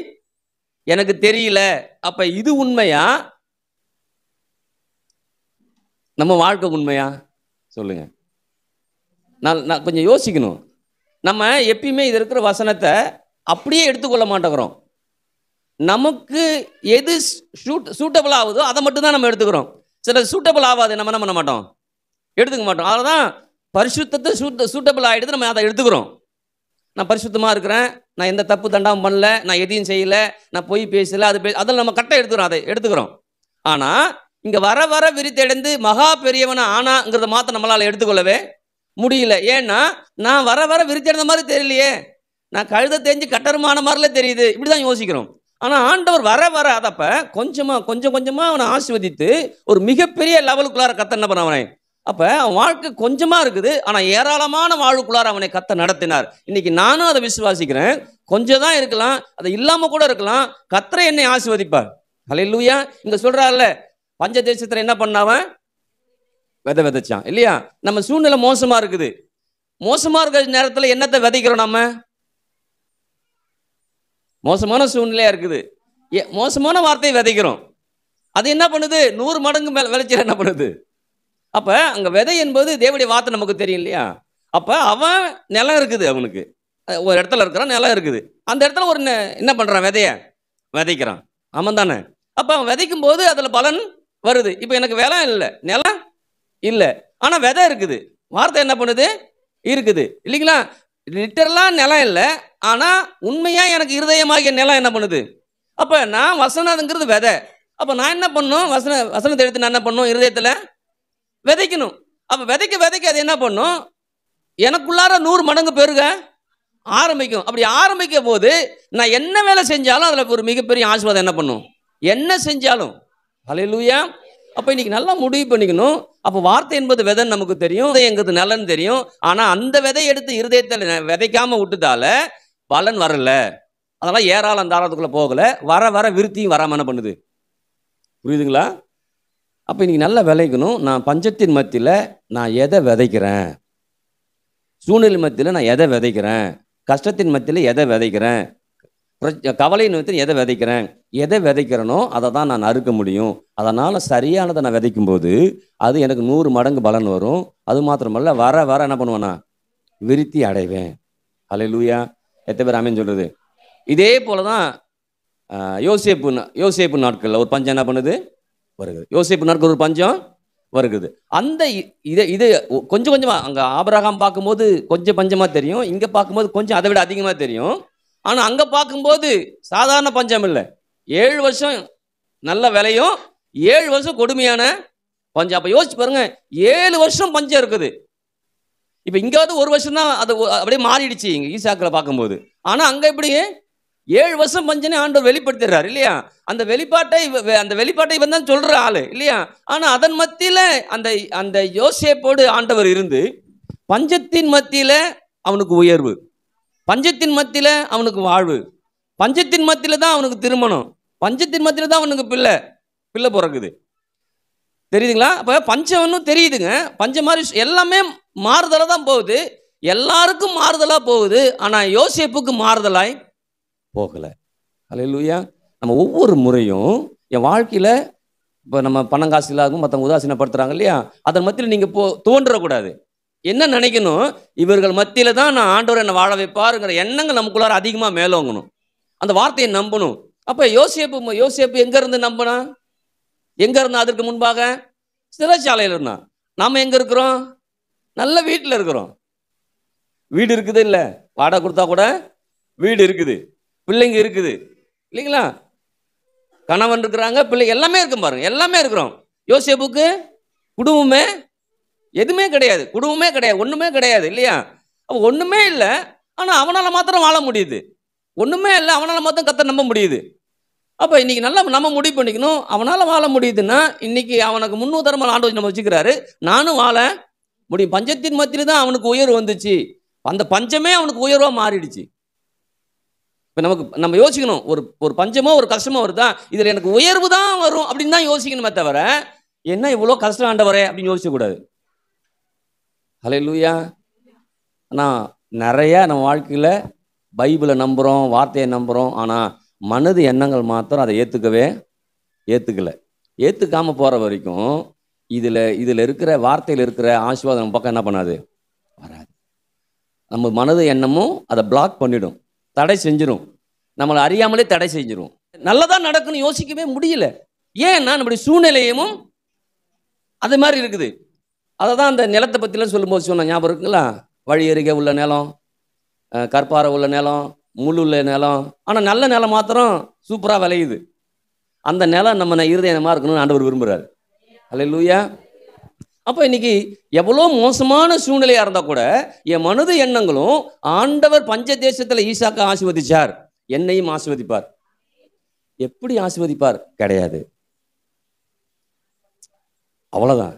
எனக்கு தெரியல. அப்போ இது உண்மையா? நம்ம வாழ்க்கை உண்மையா? சொல்லுங்க. நான் கொஞ்சம் யோசிக்கணும். நம்ம எப்பயுமே இது இருக்கிற வசனத்தை அப்படியே எடுத்துக்கொள்ள மாட்டேங்கிறோம். நமக்கு எது சூட்டபிள் ஆகுதோ அதை மட்டும்தான் நம்ம எடுத்துக்கிறோம். சில சூட்டபிள் ஆகாது, நம்ம என்ன பண்ண மாட்டோம்? எடுத்துக்க மாட்டோம். அதுதான் பரிசுத்தத்தை சூட்டபிள் ஆகிடுது, நம்ம அதை எடுத்துக்கிறோம். நான் பரிசுத்தமாக இருக்கிறேன், நான் எந்த தப்பு தண்டாமல் பண்ணல, நான் எதையும் செய்யலை, நான் போய் பேசலை, அதில் நம்ம கரெக்டாக எடுத்துக்கிறோம், அதை எடுத்துக்கிறோம். ஆனால் இங்கே வர வர விரித்தடைந்து மகா பெரியவனை ஆனாங்கிறத மாற்ற நம்மளால் எடுத்துக்கொள்ளவே முடியல. ஏன்னா நான் வர வர விரித்தடைந்த மாதிரி தெரியலையே, நான் கழுத தெரிஞ்சு கட்டருமான மாதிரிலாம் தெரியுது, இப்படி தான் யோசிக்கிறோம். ஆனால் ஆண்டவர் வர வர அதப்போ கொஞ்சம் கொஞ்சமாக அவனை ஆசீர்வதித்து ஒரு மிகப்பெரிய லெவலுக்குள்ளார கர்த்தர் என்ன பண்ண அவனை. அப்போ அவன் வாழ்க்கை கொஞ்சமாக இருக்குது, ஆனால் ஏராளமான வாழ்வுக்குள்ளார அவனை கர்த்தர் நடத்தினார். இன்னைக்கு நானும் அதை விசுவாசிக்கிறேன். கொஞ்சம் தான் இருக்கலாம், அது இல்லாமல் கூட இருக்கலாம், கர்த்தர் என்னை ஆசீர்வதிப்பார். ஹல்லேலூயா. இங்கே சொல்கிறார்ல, பஞ்ச தேசத்தில் என்ன பண்ணாவன்? விதை விதைச்சான் இல்லையா? நம்ம சூழ்நிலை மோசமாக இருக்குது. மோசமாக இருக்கிற நேரத்தில் என்னத்தை விதைக்கிறோம்? நம்ம மோசமான சூழ்நிலையாக இருக்குது, மோசமான வார்த்தையை விதைக்கிறோம். அது என்ன பண்ணுது? 100 மடங்கு விளைச்சல் என்ன பண்ணுது? அப்போ அங்கே விதை என்பது தேவனுடைய வார்த்தை நமக்கு தெரியும் இல்லையா? அப்போ அவன் நிலம் இருக்குது, அவனுக்கு ஒரு இடத்துல இருக்கிறான், நிலம் இருக்குது. அந்த இடத்துல ஒரு என்ன பண்ணுறான்? விதையை விதைக்கிறான். ஆமாம் தானே? அப்போ அவன் விதைக்கும் போது அதில் பலன் வருது. இப்போ எனக்கு நிலம் இல்லை, நிலம் இல்லை, ஆனால் விதை இருக்குது. வார்த்தை என்ன பண்ணுது? இருக்குது இல்லைங்களா? லிட்டரலாக நிலம் இல்லை, ஆனால் உண்மையாக எனக்கு இருதயமாகிய நிலம் என்ன பண்ணுது? அப்போ நான் வசனங்கிறது விதை. அப்போ நான் என்ன பண்ணணும்? வசனத்தை எடுத்து நான் என்ன பண்ணணும்? இருதயத்தில் விதைக்கணும். அப்போ விதைக்க விதைக்க அது என்ன பண்ணும்? எனக்குள்ளார 100 மடங்கு பெருக ஆரம்பிக்கும். அப்படி ஆரம்பிக்கும் போது நான் என்ன வேலை செஞ்சாலும் அதில் ஒரு மிகப்பெரிய ஆசீர்வாதம் என்ன பண்ணும்? என்ன செஞ்சாலும். ஹல்லேலூயா. அப்போ இன்னைக்கு நல்லா முடிவு பண்ணிக்கணும். அப்போ வார்த்தை என்பது விதைன்னு நமக்கு தெரியும், விதைங்கிறது நிலன்னு தெரியும். ஆனால் அந்த விதை எடுத்து இருதயத்தில் விதைக்காம விட்டுதால பலன் வரல. அதெல்லாம் ஏராளம் தாராளத்துக்குள்ளே போகலை. வர வர விருத்தியும் வராமல் என்ன பண்ணுது? புரியுதுங்களா? அப்போ இன்னைக்கு நல்லா விளைக்கணும். நான் பஞ்சத்தின் மத்தியில் நான் எதை விதைக்கிறேன்? சூழ்நிலை மத்தியில் நான் எதை விதைக்கிறேன்? கஷ்டத்தின் மத்தியில் எதை விதைக்கிறேன்? கவலையின் மத்தியில் எதை விதைக்கிறேன்? எதை விதைக்கிறனோ அதை தான் நான் அறுக்க முடியும். அதனால் சரியானதை நான் விதைக்கும் போது அது எனக்கு 100 மடங்கு பலன் வரும். அது மாத்திரமல்ல, வர வர என்ன பண்ணுவேன்னா விருத்தி அடைவேன். ஹல்லேலூயா. எத்தனை பேர் ஆமென் சொல்கிறது? இதே போல தான் யோசேப்பு நாட்களில் ஒரு பஞ்சம் என்ன பண்ணுது? வருகிறது. யோசேப்பு நாட்கள் ஒரு பஞ்சம் வருகிறது. அந்த இது கொஞ்சம் கொஞ்சமாக அங்கே ஆபிரகாம் பார்க்கும்போது கொஞ்சம் பஞ்சமாக தெரியும், இங்கே பார்க்கும்போது கொஞ்சம் அதை விட அதிகமாக தெரியும். ஆனால் அங்கே பார்க்கும்போது சாதாரண பஞ்சம் இல்லை. 7 வருஷம் நல்ல விலையும் 7 வருஷம் கொடுமையான பஞ்சம். அப்ப யோசிச்சு பாருங்க, 7 வருஷம் பஞ்சம் இருக்குது. இப்ப இங்காவது 1 வருஷம் தான் அது அப்படியே மாறிடுச்சு இங்க ஈசாக்கில் பார்க்கும்போது. ஆனா அங்க எப்படி 7 வருஷம் பஞ்சனே ஆண்டவர் வெளிப்படுத்துறாரு இல்லையா? அந்த வெளிப்பாட்டை இவன் தான் சொல்ற ஆளு இல்லையா? ஆனா அதன் மத்தியில அந்த அந்த யோசேப்போடு ஆண்டவர் இருந்து பஞ்சத்தின் மத்தியில அவனுக்கு உயர்வு, பஞ்சத்தின் மத்தியில அவனுக்கு வாழ்வு, பஞ்சத்தின் மத்தியில தான் அவனுக்கு திருமணம், பஞ்சத்தின் மத்தியில தான் அவனுக்கு பிள்ளை பிறகுது. தெரியுதுங்களா? அப்ப பஞ்சம்னு தெரியுதுங்க. பஞ்சம் மாதிரி எல்லாமே மாறுதலா தான் போகுது, எல்லாருக்கும் மாறுதலா போகுது. ஆனா யோசேப்புக்கு மாறுதலாய் போகல. அல்லேலூயா. நம்ம ஒவ்வொரு முறையும் என் வாழ்க்கையில இப்போ நம்ம பணம் காசு இல்லாத மற்றவங்க உதாசீனப்படுத்துறாங்க இல்லையா? அதன் மத்தியில் நீங்க தோன்றக்கூடாது. என்ன நினைக்கணும்? இவர்கள் மத்தியில தான் நான் ஆண்டவர் என்னை வாழ வைப்பாருங்கிற எண்ணங்கள் நமக்குள்ளார அதிகமா மேலோங்கணும். அந்த வார்த்தையை நம்பணும். அப்ப யோசேப்பு எங்க இருந்து நம்பினா? எங்க இருந்தா? அதற்கு முன்பாக சிறைச்சாலையில் இருந்தான். நாம எங்க இருக்கிறோம்? நல்ல வீட்டில் இருக்கிறோம். வீடு இருக்குது இல்ல, வாடகை கொடுத்தா கூட வீடு இருக்குது, பிள்ளைங்க இருக்குது இல்லைங்களா? கணவன் இருக்கிறாங்க, பிள்ளை எல்லாமே இருக்கும் பாருங்க, எல்லாமே இருக்கிறோம். யோசேப்புக்கு குடும்பமே எதுவுமே கிடையாது, குடும்பமே கிடையாது, ஒண்ணுமே கிடையாது இல்லையா? ஒண்ணுமே இல்லை, ஆனா அவனால மாத்திரம் வாழ முடியுது. ஒண்ணுமே இல்லை, அவனால மாத்திரம் கர்த்தரை நம்ப முடியுது. அப்ப இன்னைக்கு நல்லா நம்ம முடிவு பண்ணிக்கணும். அவனால வாழ முடியுதுன்னா இன்னைக்கு அவனுக்கு முன்னுதாரணமா ஆண்டவர் நம்ம வச்சுக்கிறாரு, நானும் வாழ முடியும். பஞ்சத்தின் மத்தியில தான் அவனுக்கு உயர்வு வந்துச்சு. அந்த பஞ்சமே அவனுக்கு உயர்வா மாறிடுச்சு. இப்போ நம்ம யோசிக்கணும், ஒரு பஞ்சமோ ஒரு கஷ்டமோ வருதா, இதில் எனக்கு உயர்வு தான் வரும் அப்படின்னு தான் யோசிக்கணுமே தவிர, என்ன இவ்வளோ கஷ்டம் ஆண்டவரே அப்படின்னு யோசிக்கக்கூடாது. ஹல்லேலூயா. ஆனால் நிறைய நம்ம வாழ்க்கையில் பைபிளை நம்புகிறோம், வார்த்தையை நம்புகிறோம், ஆனால் மனது எண்ணங்கள் மாத்திரம் அதை ஏற்றுக்கலை. ஏற்றுக்காமல் போகிற வரைக்கும் இதில் இருக்கிற வார்த்தையில் இருக்கிற ஆசீர்வாதம் நம்ம பக்கம் என்ன பண்ணாது, வராது. நம்ம மனது எண்ணமும் அதை பிளாக் பண்ணிடும், தடை செஞ்சிடும், நம்மளை அறியாமலே தடை செஞ்சிடும். நல்லதா நடக்குன்னு யோசிக்கவே முடியல. ஏன்னா நம்முடைய சூழ்நிலையும் அது மாதிரி இருக்குது. அதை தான் அந்த நிலத்தை பற்றிலாம் சொல்லும்போது சொன்ன ஞாபகம் இருக்குங்களா? வழி அருகே உள்ள நிலம், கற்பாறை உள்ள நிலம், முள் உள்ள நிலம், ஆனால் நல்ல நிலம் மாத்திரம் சூப்பராக விளையுது. அந்த நிலம் நம்ம இருதயமாக இருக்கணும்னு ஆண்டவர் விரும்புகிறார். அல்லேலூயா. அப்போ இன்னைக்கு எவ்வளோ மோசமான சூழ்நிலையாக இருந்தால் கூட என் மனது எண்ணங்களும் ஆண்டவர் பஞ்ச தேசத்தில் ஈசாக்கை ஆசீர்வதிச்சார், என்னையும் ஆசீர்வதிப்பார். எப்படி ஆசீர்வதிப்பார்? கிடையாது, அவ்வளோதான்.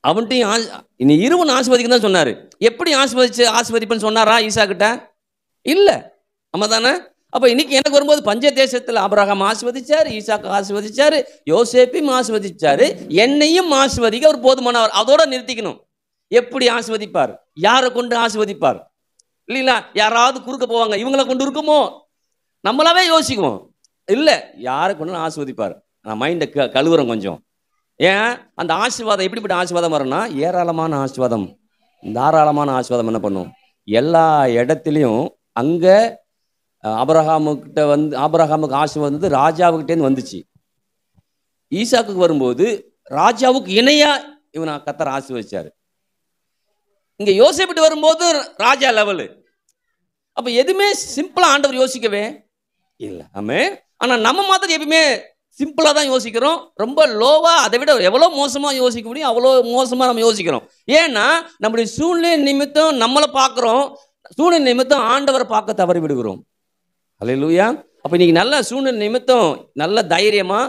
அவன்கிட்டையும் இனி இருவன் ஆசீர்வதிக்கன்னு தான் சொன்னார். எப்படி ஆசீர்வதிப்பேன்னு சொன்னாரா ஈசா கிட்ட? இல்லை. ஆமா தானே? அப்போ இன்னைக்கு எனக்கு வரும்போது பஞ்ச தேசத்தில் ஆபிரகாம் ஆசீர்வதிச்சார், ஈசாக்கு ஆசீர்வதிச்சார், யோசேப்பையும் ஆசீர்வதிச்சார், என்னையும் ஆசீர்வதிக்க ஒரு போதுமானவர். அதோட நிறுத்திக்கணும். எப்படி ஆசீர்வதிப்பார்? யாரை கொண்டு ஆசீர்வதிப்பார்? இல்லைங்களா? யாராவது குறுக்க போவாங்க, இவங்களை கொண்டு இருக்குமோ நம்மளாவே யோசிக்குவோம். இல்லை, யாரை கொண்டு ஆசீர்வதிப்பார்? நான் மைண்டை கழுவுறேன் கொஞ்சம். ஏன் அந்த ஆசீர்வாதம் எப்படிப்பட்ட ஆசீர்வாதம் வரும்னா, ஏராளமான ஆசீர்வாதம், தாராளமான ஆசீர்வாதம் என்ன பண்ணும்? எல்லா இடத்துலையும் அங்கே ஆபிரகாமுக்கு ஆசீர்வாதம் வந்து ராஜாவுக்கிட்டேருந்து வந்துச்சு. ஈசாக்குக்கு வரும்போது ராஜாவுக்கு இணையா இவனை கர்த்தர் ஆசீர்வதிச்சாரு. இங்க யோசேப்பிட்டு வரும்போது ராஜா லெவலு. அப்ப எதுவுமே சிம்பிளா ஆண்டவர் யோசிக்கவே இல்லை. ஆமென். ஆனா நம்ம மாத்திரம் எப்பயுமே சிம்பிளா தான் யோசிக்கிறோம். ரொம்ப லோவா, அதை விட எவ்வளோ மோசமா யோசிக்க முடியும் அவ்வளோ மோசமா நம்ம யோசிக்கிறோம். ஏன்னா நம்முடைய சூழ்நிலை நிமித்தம் நம்மளை பார்க்குறோம், சூழ்நிலை நிமித்தம் ஆண்டவரை பார்க்க தவறி விடுகிறோம். அல்லேலூயா. அப்போ இன்னைக்கு நல்ல சூழ்நிலை நிமித்தம் நல்ல தைரியமா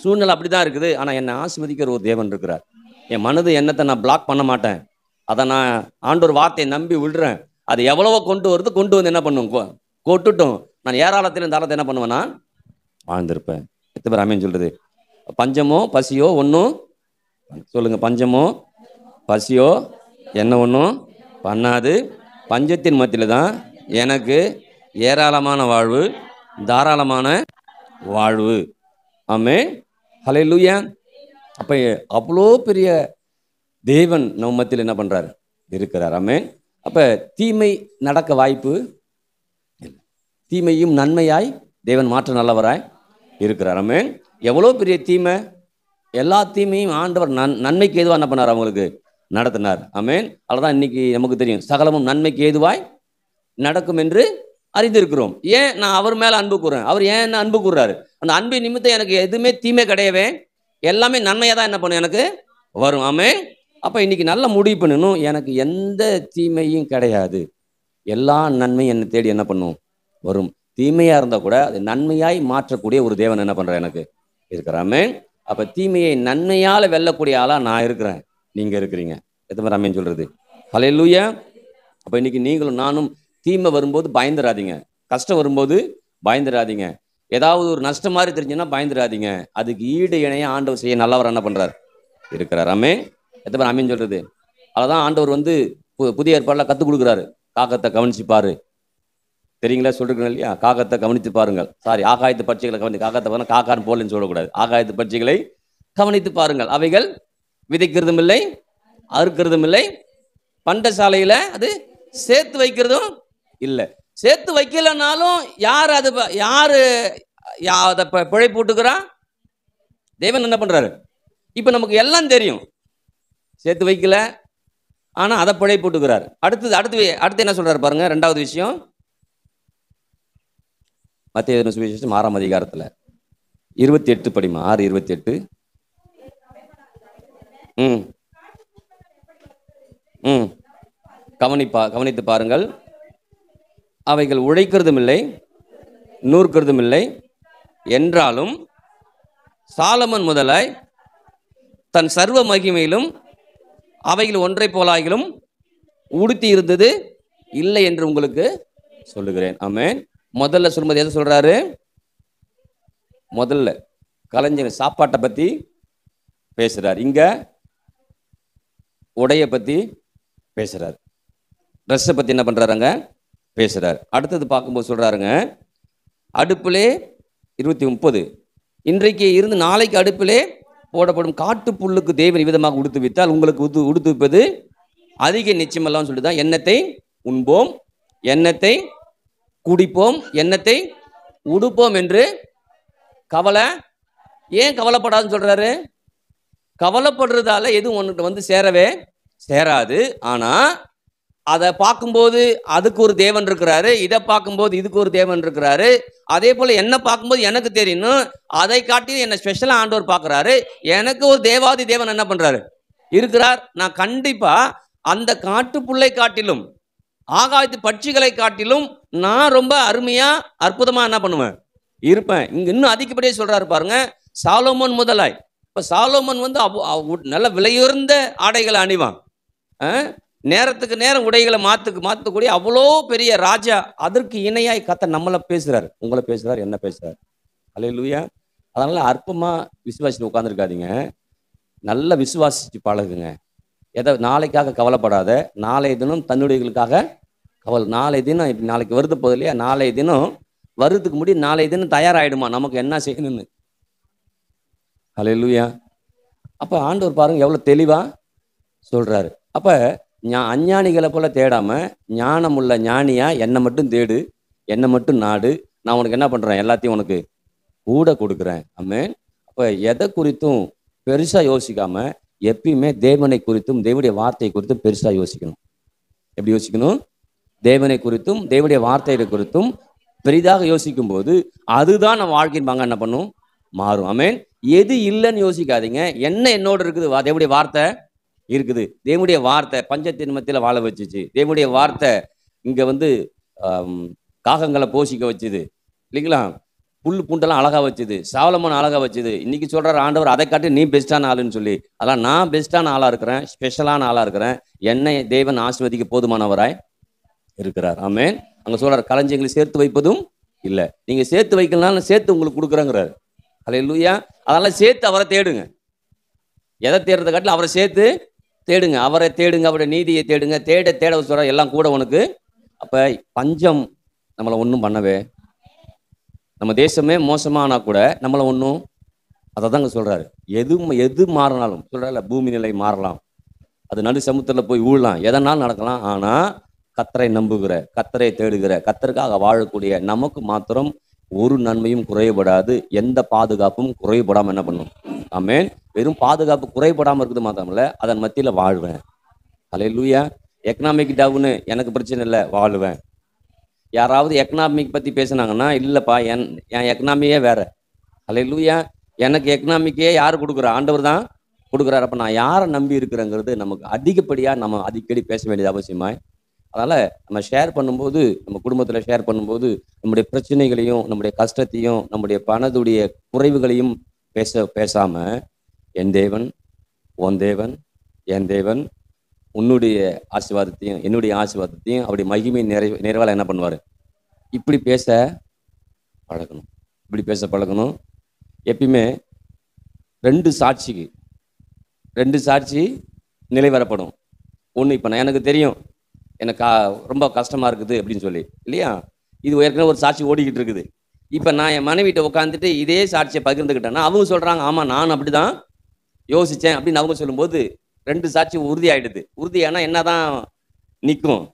சூழ்நிலை அப்படிதான் இருக்குது, ஆனால் என்னை ஆசீர்வதிக்கிற ஒரு தேவன் இருக்கிறார். என் மனது எண்ணத்தை நான் பிளாக் பண்ண மாட்டேன், அதை நான் ஆண்டவர் வார்த்தையை நம்பி விடுறேன். அது எவ்வளவோ கொண்டு வந்து என்ன பண்ணுவோம், கொட்டுட்டும். நான் ஏராளத்திலும் தாரத்தை என்ன பண்ணுவேன்னா வாழ்ந்திருப்பேன். எத்தனை பேர் ஆமென் சொல்றது? பஞ்சமோ பசியோ ஒன்றும் சொல்லுங்க, பஞ்சமோ பசியோ என்ன ஒன்றும் பண்ணாது. பஞ்சத்தின் மத்தியில் தான் எனக்கு ஏராளமான வாழ்வு, தாராளமான வாழ்வு. ஆமென். ஹல்லேலூயா. அப்போ அவ்வளோ பெரிய தேவன் நம்ம மத்தியில் என்ன பண்ணுறாரு, இருக்கிறார். ஆமென். அப்போ தீமை நடக்க வாய்ப்பு இல்லை. தீமையும் நன்மையாய் தேவன் மாற்ற நல்லவராய் இருக்கிறார். ஆமென். எவ்வளோ பெரிய தீமை, எல்லா தீமையும் ஆண்டவர் நன்மைக்கு ஏதுவாக என்ன பண்ணார், அவங்களுக்கு நடத்தினார். ஆமென். அதுதான் இன்னைக்கு நமக்கு தெரியும், சகலமும் நன்மைக்கு ஏதுவாய் நடக்கும் என்று அறிந்திருக்கிறோம். ஏன் நான் அவர் மேல அன்பு கூறுறேன்? அவர் ஏன் என்ன அன்பு கூறுறாரு? அந்த அன்பின் நிமித்தம் எனக்கு எதுவுமே தீமை கிடையவே, எல்லாமே நன்மையா தான் என்ன பண்ணும் எனக்கு வரும். ஆமென். அப்ப இன்னைக்கு நல்ல முடிவு பண்ணணும். எனக்கு எந்த தீமையும் கிடையாது. எல்லா நன்மையும் என்னை தேடி என்ன பண்ணும் வரும். தீமையா இருந்தா கூட அது நன்மையாய் மாற்றக்கூடிய ஒரு தேவன் என்ன பண்ற எனக்கு இருக்கிறார். ஆமென். அப்ப தீமையை நன்மையால வெல்லக்கூடிய ஆளா நான் இருக்கிறேன், நீங்க இருக்கிறீங்க. எத்தனை பேர் ஆமென் சொல்றது? ஹல்லேலூயா. அப்ப இன்னைக்கு நீங்களும் நானும் தீமை வரும்போது பயந்துராதீங்க. கஷ்டம் வரும்போது பயந்துராதீங்க. ஏதாவது ஒரு நஷ்டம் மாதிரி தெரிஞ்சுன்னா பயந்துராதீங்க. அதுக்கு ஈடு இணைய ஆண்டவர் செய்ய நல்லவர் என்ன பண்றார் இருக்கிறார். ஆமென். எத்தனை பேர் ஆமென் சொல்றது? அதான் ஆண்டவர் வந்து புதிய ஏற்பாடுல கத்துக் கொடுக்குறாரு. காகத்தை கவனிச்சு பாரு. தெரியுங்களா? சொல்றேன் இல்லையா? காகத்தை கவனித்து பாருங்கள். சாரி, ஆகாயத்து பட்சிகளை கவனி. காகத்தை பார்த்தா காக்கான்னு போலன்னு சொல்லக்கூடாது. ஆகாயத்து பட்சிகளை கவனித்து பாருங்கள். அவைகள் விதைக்கிறதும் இல்லை, அறுக்கிறதும் இல்லை, பண்டசாலையில அது சேர்த்து வைக்கிறதும் இல்லை. சேர்த்து வைக்கலனாலும் யார் அது யாரு அதை பிழை போட்டுக்கிறா? தேவன் என்ன பண்றாரு? இப்ப நமக்கு எல்லாம் தெரியும். சேர்த்து வைக்கல, ஆனா அதை பிழை போட்டுக்கிறார். அடுத்து என்ன சொல்றாரு பாருங்க. ரெண்டாவது விஷயம், மத்தேயு சுவிசேஷம் 6ஆம் அதிகாரத்துல 28 படிமா. 6:28. கவனித்து பாருங்கள். அவைகள் உழைக்கிறதும் இல்லை, நூற்கிறதும் இல்லை என்றாலும் சாலமன் முதலாய் தன் சர்வ மகிமையிலும் அவைகள் ஒன்றை போலாகிலும் உடுத்தி இருந்தது இல்லை என்று உங்களுக்கு சொல்லுகிறேன். ஆமென். முதல்ல சொல்லும்போது எதை சொல்றாரு? முதல்ல கலைஞர் சாப்பாட்டை பத்தி பேசுறாரு. இங்க உடைய பத்தி பேசுறாரு. ட்ரெஸ்ஸை பத்தி என்ன பண்றாருங்க பேசுறாரு. அடுத்தது பார்க்கும்போது சொல்றாருங்க, அடுப்பிலே 20:30 இன்றைக்கு இருந்து நாளைக்கு அடுப்பிலே போடப்படும் காட்டு புல்லுக்கு தேவன் விதமாக உடுத்து வைத்தால் உங்களுக்கு உடுத்து வைப்பது அதிக நிச்சயமெல்லாம் சொல்லிதான் எண்ணத்தை உண்போம், எண்ணத்தை குடிப்போம், எண்ணத்தை உடுப்போம் என்று ஏன் கவலைப்படாதுன்னு சொல்றாரு? கவலைப்படுறதால எதுவும் ஒன்று வந்து சேரவே சேராது. ஆனா அதை பார்க்கும்போது அதுக்கு ஒரு தேவன் இருக்கிறாரு, இதை பார்க்கும்போது இதுக்கு ஒரு தேவன் இருக்கிறாரு. அதே போல என்ன பார்க்கும்போது எனக்கு தெரியணும், அதை காட்டி என்ன ஸ்பெஷலா ஆண்டவர் பார்க்கிறாரு. எனக்கு ஒரு தேவாதி தேவன் என்ன பண்றாரு இருக்கிறார். நான் கண்டிப்பா அந்த காட்டுப்புல்லை காட்டிலும் ஆகாயத்து பட்சிகளை காட்டிலும் நான் ரொம்ப அருமையா அற்புதமா என்ன பண்ணுவேன் இருப்பேன். இங்க இன்னும் அதிகப்படியே சொல்றாரு பாருங்க, சாலோமோன் முதலாய். இப்ப சாலோமோன் வந்து நல்ல விலையுயர்ந்த ஆடைகளை அணிவான், நேரத்துக்கு நேரம் உடைகளை மாற்றக்கூடிய அவ்வளோ பெரிய ராஜா. அதற்கு இணையாய் கர்த்தர் நம்மளை பேசுறாரு, உங்களை பேசுறாரு, என்ன பேசுறாரு. அல்லேலூயா. அதனால அற்பமா விசுவாசிட்டு உட்காந்துருக்காதீங்க, நல்ல விசுவாசிச்சு பழகுங்க. எதை நாளைக்காக கவலைப்படாத, நாளைய தினம் தன்னுடையர்களுக்காக நாளைய தினம் இப்படி நாளைக்கு வருது போது இல்லையா, நாளைய தினம் வருதுக்கு முடியும், நாளைய தினம் தயாராகிடுமா நமக்கு என்ன செய்யணும்னு. அல்லேலூயா. அப்ப ஆண்டவர் பாருங்க எவ்வளவு தெளிவா சொல்றாரு. அப்ப அஞ்ஞானிகளை போல தேடாம ஞானம் உள்ள ஞானியா என்னை மட்டும் தேடு, என்னை மட்டும் நாடு, நான் உனக்கு என்ன பண்றேன், எல்லாத்தையும் உனக்கு கூட கொடுக்குறேன். ஆமென். அப்ப எதை குறித்தும் பெருசா யோசிக்காம எப்பயுமே தேவனை குறித்தும் தேவனுடைய வார்த்தை குறித்தும் பெருசா யோசிக்கணும். எப்படி யோசிக்கணும்? தேவனை குறித்தும் தேவனுடைய வார்த்தைகளை குறித்தும் பெரிதாக யோசிக்கும் போது அதுதான் நம்ம வாழ்க்கையின் பங்கு என்ன பண்ணும் மாறும். ஆமென். எது இல்லைன்னு யோசிக்காதீங்க, என்ன என்னோட இருக்குது, தேவனுடைய வார்த்தை இருக்குது. தேவனுடைய வார்த்தை பஞ்சத்தின் மத்தியில வாழ வச்சுச்சு. தேவனுடைய வார்த்தை இங்க வந்து காகங்களை போஷிக்க வச்சுது இல்லைங்களா, புல்லு பூண்டெல்லாம் அழகா வச்சுது, சாலமோன் அழகா வச்சுது. இன்னைக்கு சொல்றாரு ஆண்டவர் அதை காட்டி நீ பெஸ்டான ஆளுன்னு சொல்லி. அதெல்லாம் நான் பெஸ்டான ஆளா இருக்கிறேன், ஸ்பெஷலான ஆளா இருக்கிறேன், என்னை தேவன் ஆசீர்வதிக்க போதுமானவராய் இருக்கிறார். ஆமென். அங்க சொல்றாரு களஞ்சியங்களை சேர்த்து வைப்பதும் இல்லை, நீங்க சேர்த்து வைக்கலனாலும் சேர்த்து உங்களுக்கு கொடுக்குறேங்கிறாரு. அல்லேலூயா. அதனால சேர்த்து அவரை தேடுங்க. எதை தேடுறதை காட்டில அவரை சேர்த்து தேடுங்க, அவரை தேடுங்க, அவருடைய நீதியை தேடுங்க. தேட தேட சொல்ற எல்லாம் கூட உனக்கு. அப்ப பஞ்சம் நம்மளை ஒன்றும் பண்ணவே, நம்ம தேசமே மோசமானா கூட நம்மளை ஒன்றும், அதை தாங்க சொல்றாரு. எது மாறினாலும் சொல்றாரு, பூமி நிலை மாறலாம், அது நடு சமுத்திரத்தில் போய் ஊழலாம், எதனாலும் நடக்கலாம். ஆனா கர்த்தரை நம்புகிற, கர்த்தரை தேடுகிற, கர்த்தருக்காக வாழக்கூடிய நமக்கு மாத்திரம் ஒரு நன்மையும் குறைபடாது, எந்த பாதுகாப்பும் குறைபடாம என்ன பண்ணும். ஆமென். வெறும் பாதுகாப்பு குறைபடாம இருக்குது மாத்திரமில்ல, அதன் மத்தியில வாழ்வேன். அல்லேலூயா. எக்கனாமிக் டவுனு எனக்கு பிரச்சனை இல்லை, வாழுவேன். யாராவது எக்கனாமிக் பற்றி பேசுனாங்கன்னா, இல்லைப்பா என் எக்கனாமியே வேற. அல்லேலூயா. எனக்கு எக்கனாமிக்கே யார் கொடுக்குறா? ஆண்டவர் தான் கொடுக்குறாரு. அப்போ நான் யாரை நம்பி இருக்கிறேங்கிறது நமக்கு அதிகப்படியாக நம்ம அடிக்கடி பேச வேண்டியது அவசியமாய். அதனால் நம்ம ஷேர் பண்ணும்போது, நம்ம குடும்பத்தில் ஷேர் பண்ணும்போது, நம்முடைய பிரச்சனைகளையும், நம்முடைய கஷ்டத்தையும், நம்முடைய பணத்துடைய குறைவுகளையும் பேசாமல், என் தேவன், உன் தேவன், என் தேவன், உன்னுடைய ஆசீர்வாதத்தையும் என்னுடைய ஆசீர்வாதத்தையும் அவருடைய மகிமை நிறைவால் என்ன பண்ணுவார்? இப்படி பேச பழகணும். இப்படி பேச பழகணும். எப்பயுமே ரெண்டு சாட்சி நிலைவரப்படும். ஒன்று, இப்போ நான் எனக்கு தெரியும் எனக்கு ரொம்ப கஷ்டமாக இருக்குது அப்படின்னு சொல்லி, இல்லையா? இது ஏற்கனவே ஒரு சாட்சி ஓடிக்கிட்டு இருக்குது. இப்போ நான் என் மனைவிட்ட உட்காந்துட்டு இதே சாட்சியை பகிர்ந்துக்கிட்டேன்னா அவங்க சொல்கிறாங்க, ஆமாம் நான் அப்படி தான் யோசித்தேன் அப்படின்னு அவங்க சொல்லும்போது ரெண்டு சாட்சி உறுதியாயிடுது. உறுதியானா என்ன தான் நிற்கும்?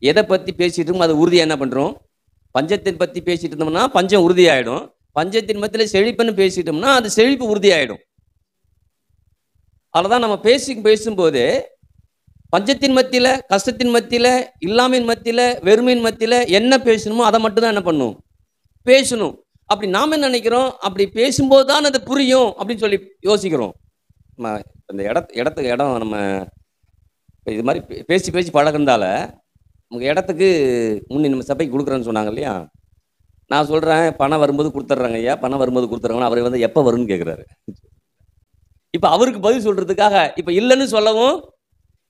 எதை பற்றி பேசிட்டு இருக்கோம் அது உறுதியாக என்ன பண்ணுறோம்? பஞ்சத்தை பற்றி பேசிட்டு இருந்தோம்னா பஞ்சம் உறுதியாயிடும். பஞ்சத்தின் மத்தியில் செழிப்புன்னு பேசிட்டோம்னா அது செழிப்பு உறுதியாயிடும். அவ்வளோதான். நம்ம பேசும்போது பஞ்சத்தின் மத்தியில், கஷ்டத்தின் மத்தியில், இல்லாமையின் மத்தியில், வெறுமையின் மத்தியில் என்ன பேசணுமோ அதை மட்டும் தான் என்ன பண்ணும்? பேசணும். அப்படி நாம் என்ன நினைக்கிறோம்? அப்படி பேசும்போது தான் அது புரியும் அப்படின்னு சொல்லி யோசிக்கிறோம். நம்ம இந்த இடம் நம்ம இது மாதிரி பேசி பழகிறதால நமக்கு இடத்துக்கு முன்னே நம்ம சபைக்கு கொடுக்குறேன்னு சொன்னாங்க இல்லையா? நான் சொல்கிறேன், பணம் வரும்போது கொடுத்துட்றாங்க ஐயா, பணம் வரும்போது கொடுத்துட்றாங்கன்னா அவர் வந்து எப்போ வரும்னு கேட்குறாரு. இப்போ அவருக்கு பதில் சொல்கிறதுக்காக இப்போ இல்லைன்னு சொல்லவும்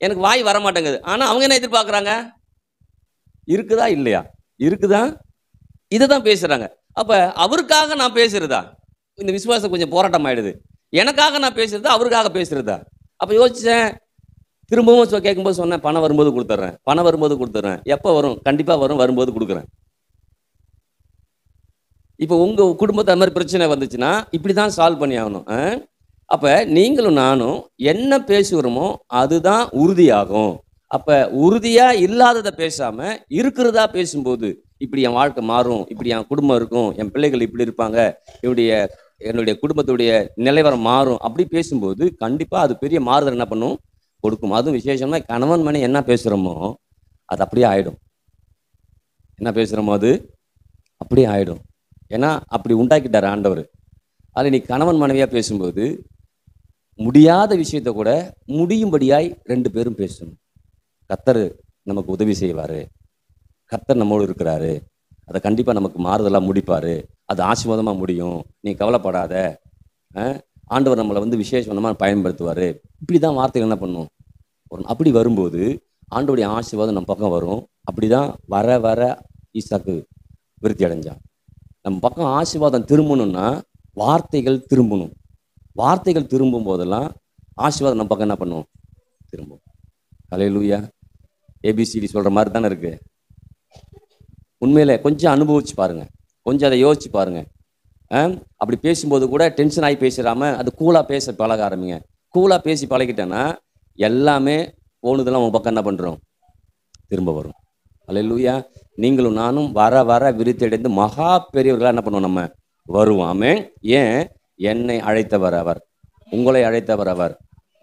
எனக்கு வாய் வர மாட்டேங்குது. ஆனால் அவங்க என்ன எதிர்பார்க்குறாங்க? இருக்குதா இல்லையா? இருக்குதா? இதை தான் பேசுகிறாங்க. அப்போ அவருக்காக நான் பேசுகிறதா? இந்த விசுவாசம் கொஞ்சம் போராட்டம் ஆகிடுது. எனக்காக நான் பேசுகிறதா, அவருக்காக பேசுகிறதா? அப்போ யோசித்தேன். திரும்பவும் கேட்கும்போது சொன்னேன், பணம் வரும்போது கொடுத்துட்றேன். எப்போ வரும்? கண்டிப்பாக வரும், வரும்போது கொடுக்குறேன். இப்போ உங்கள் குடும்பத்தை அது மாதிரி பிரச்சனை வந்துச்சுன்னா இப்படி தான் சால்வ் பண்ணி ஆகணும். அப்போ நீங்களும் நானும் என்ன பேசுகிறோமோ அதுதான் உறுதியாகும். அப்போ உறுதியாக இல்லாததை பேசாமல் இருக்கிறதா பேசும்போது இப்படி என் வாழ்க்கை மாறும், இப்படி என் குடும்பம் இருக்கும், என் பிள்ளைகள் இப்படி இருப்பாங்க, என்னுடைய குடும்பத்துடைய நிலைவரம் மாறும் அப்படி பேசும்போது கண்டிப்பாக அது பெரிய மாறுதல் என்ன பண்ணும்? கொடுக்கும். அதுவும் விசேஷமாக கணவன் மணி என்ன பேசுகிறோமோ அது அப்படியே ஆகிடும். என்ன பேசுகிறோமோ அது அப்படியே ஆகிடும். ஏன்னா அப்படி உண்டாக்கிட்டார் ஆண்டவர். அதில் நீ கணவன் மனைவியாக பேசும்போது முடியாத விஷயத்த கூட முடியும்படியாய் ரெண்டு பேரும் பேசணும். கர்த்தர் நமக்கு உதவி செய்வார், கர்த்தர் நம்மோடு இருக்கிறாரு, அதை கண்டிப்பாக நமக்கு மாறுதலாக முடிப்பார், அது ஆசீர்வாதமாக முடியும், நீ கவலைப்படாத, ஆண்டவர் நம்மளை வந்து விசேஷமாக பயன்படுத்துவார். இப்படி தான் வார்த்தைகள் என்ன பண்ணும்? அப்படி வரும்போது ஆண்டவருடைய ஆசீர்வாதம் நம்ம பக்கம் வரும். அப்படி தான் வர வர ஈசாக்கு விருத்தி அடைஞ்சான். நம்ம பக்கம் ஆசீர்வாதம் திரும்பணும்னா வார்த்தைகள் திரும்பணும். வார்த்தைகள் திரும்பும் போதெல்லாம் ஆசீர்வாதம் நம்ம பக்கம் என்ன பண்ணும்? திரும்பும். ஹல்லேலூயா. ஏபிசிடி சொல்கிற மாதிரி தானே இருக்கு. உண்மையிலே கொஞ்சம் அனுபவிச்சு பாருங்க, கொஞ்சம் அதை யோசிச்சு பாருங்க. அப்படி பேசும்போது கூட டென்ஷன் ஆகி பேசுறாம அது கூலாக பேச பழக ஆரம்பிங்க. கூலாக பேசி பழகிட்டேன்னா எல்லாமே போனதெல்லாம் உங்க பக்கம் என்ன பண்ணுறோம்? திரும்ப வரும். ஹல்லேலூயா. நீங்களும் நானும் வர வர விருத்தி மகா பெரியவர்களாக என்ன பண்ணுவோம்? நம்ம வருவோம். ஆமென். ஏன்? என்னை அழைத்தவர் அவர், உங்களை அழைத்தவர் அவர்,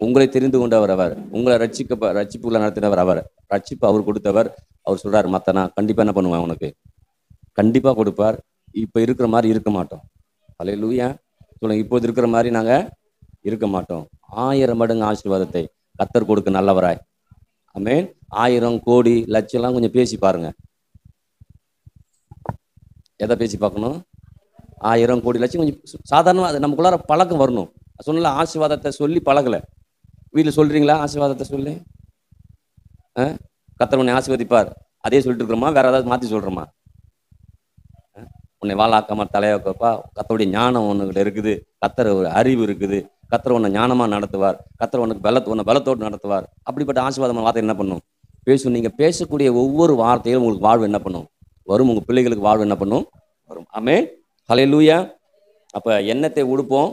உங்களை தெரிந்து கொண்டவர் அவர், உங்களை ரட்சிப்புகளை நடத்தினவர் அவர், ரட்சிப்பு அவர் கொடுத்தவர். அவர் சொல்றார், மற்ற நான் கண்டிப்பாக என்ன பண்ணுவேன்? உனக்கு கண்டிப்பாக கொடுப்பார். இப்போ இருக்கிற மாதிரி இருக்க மாட்டோம். ஹல்லேலூயா. சொல்லுங்க, இப்போது இருக்கிற மாதிரி நாங்கள் இருக்க மாட்டோம். 1000 மடங்கு ஆசீர்வாதத்தை கர்த்தர் கொடுக்க நல்லவராய். ஆமென். 1000 கோடி லட்சம்லாம் கொஞ்சம் பேசி பாருங்க. எதை பேசி பார்க்கணும்? 1000 கோடி லட்சம் கொஞ்சம் சாதாரணமாக அது நமக்குள்ளார பழக்கம் வரணும். சொன்னல ஆசீர்வாதத்தை சொல்லி பழகலை. வீட்டில் சொல்கிறீங்களா ஆசீர்வாதத்தை சொல்லி? கர்த்தர் உன்னை ஆசீர்வதிப்பார் அதே சொல்லிட்டு இருக்கிறோமா? வேற ஏதாவது மாற்றி சொல்கிறோமா? உன்னை வாழாக்காம தலையாக்கப்பா, கர்த்தருடைய ஞானம் உனக்கு இருக்குது, கர்த்தர் ஒரு அறிவு இருக்குது, கர்த்தர் உன்னை ஞானமாக நடத்துவார், கர்த்தர் உனக்கு உன்னை பலத்தோடு நடத்துவார். அப்படிப்பட்ட ஆசீர்வாதமான வார்த்தை என்ன பண்ணும்? பேசும். நீங்கள் பேசக்கூடிய ஒவ்வொரு வார்த்தையிலும் உங்களுக்கு வாழ்வு என்ன பண்ணும்? வரும். உங்கள் பிள்ளைகளுக்கு வாழ்வு என்ன பண்ணும்? வரும். ஆமென். ஹல்லேலூயா. அப்போ எண்ணத்தை உடுப்போம்,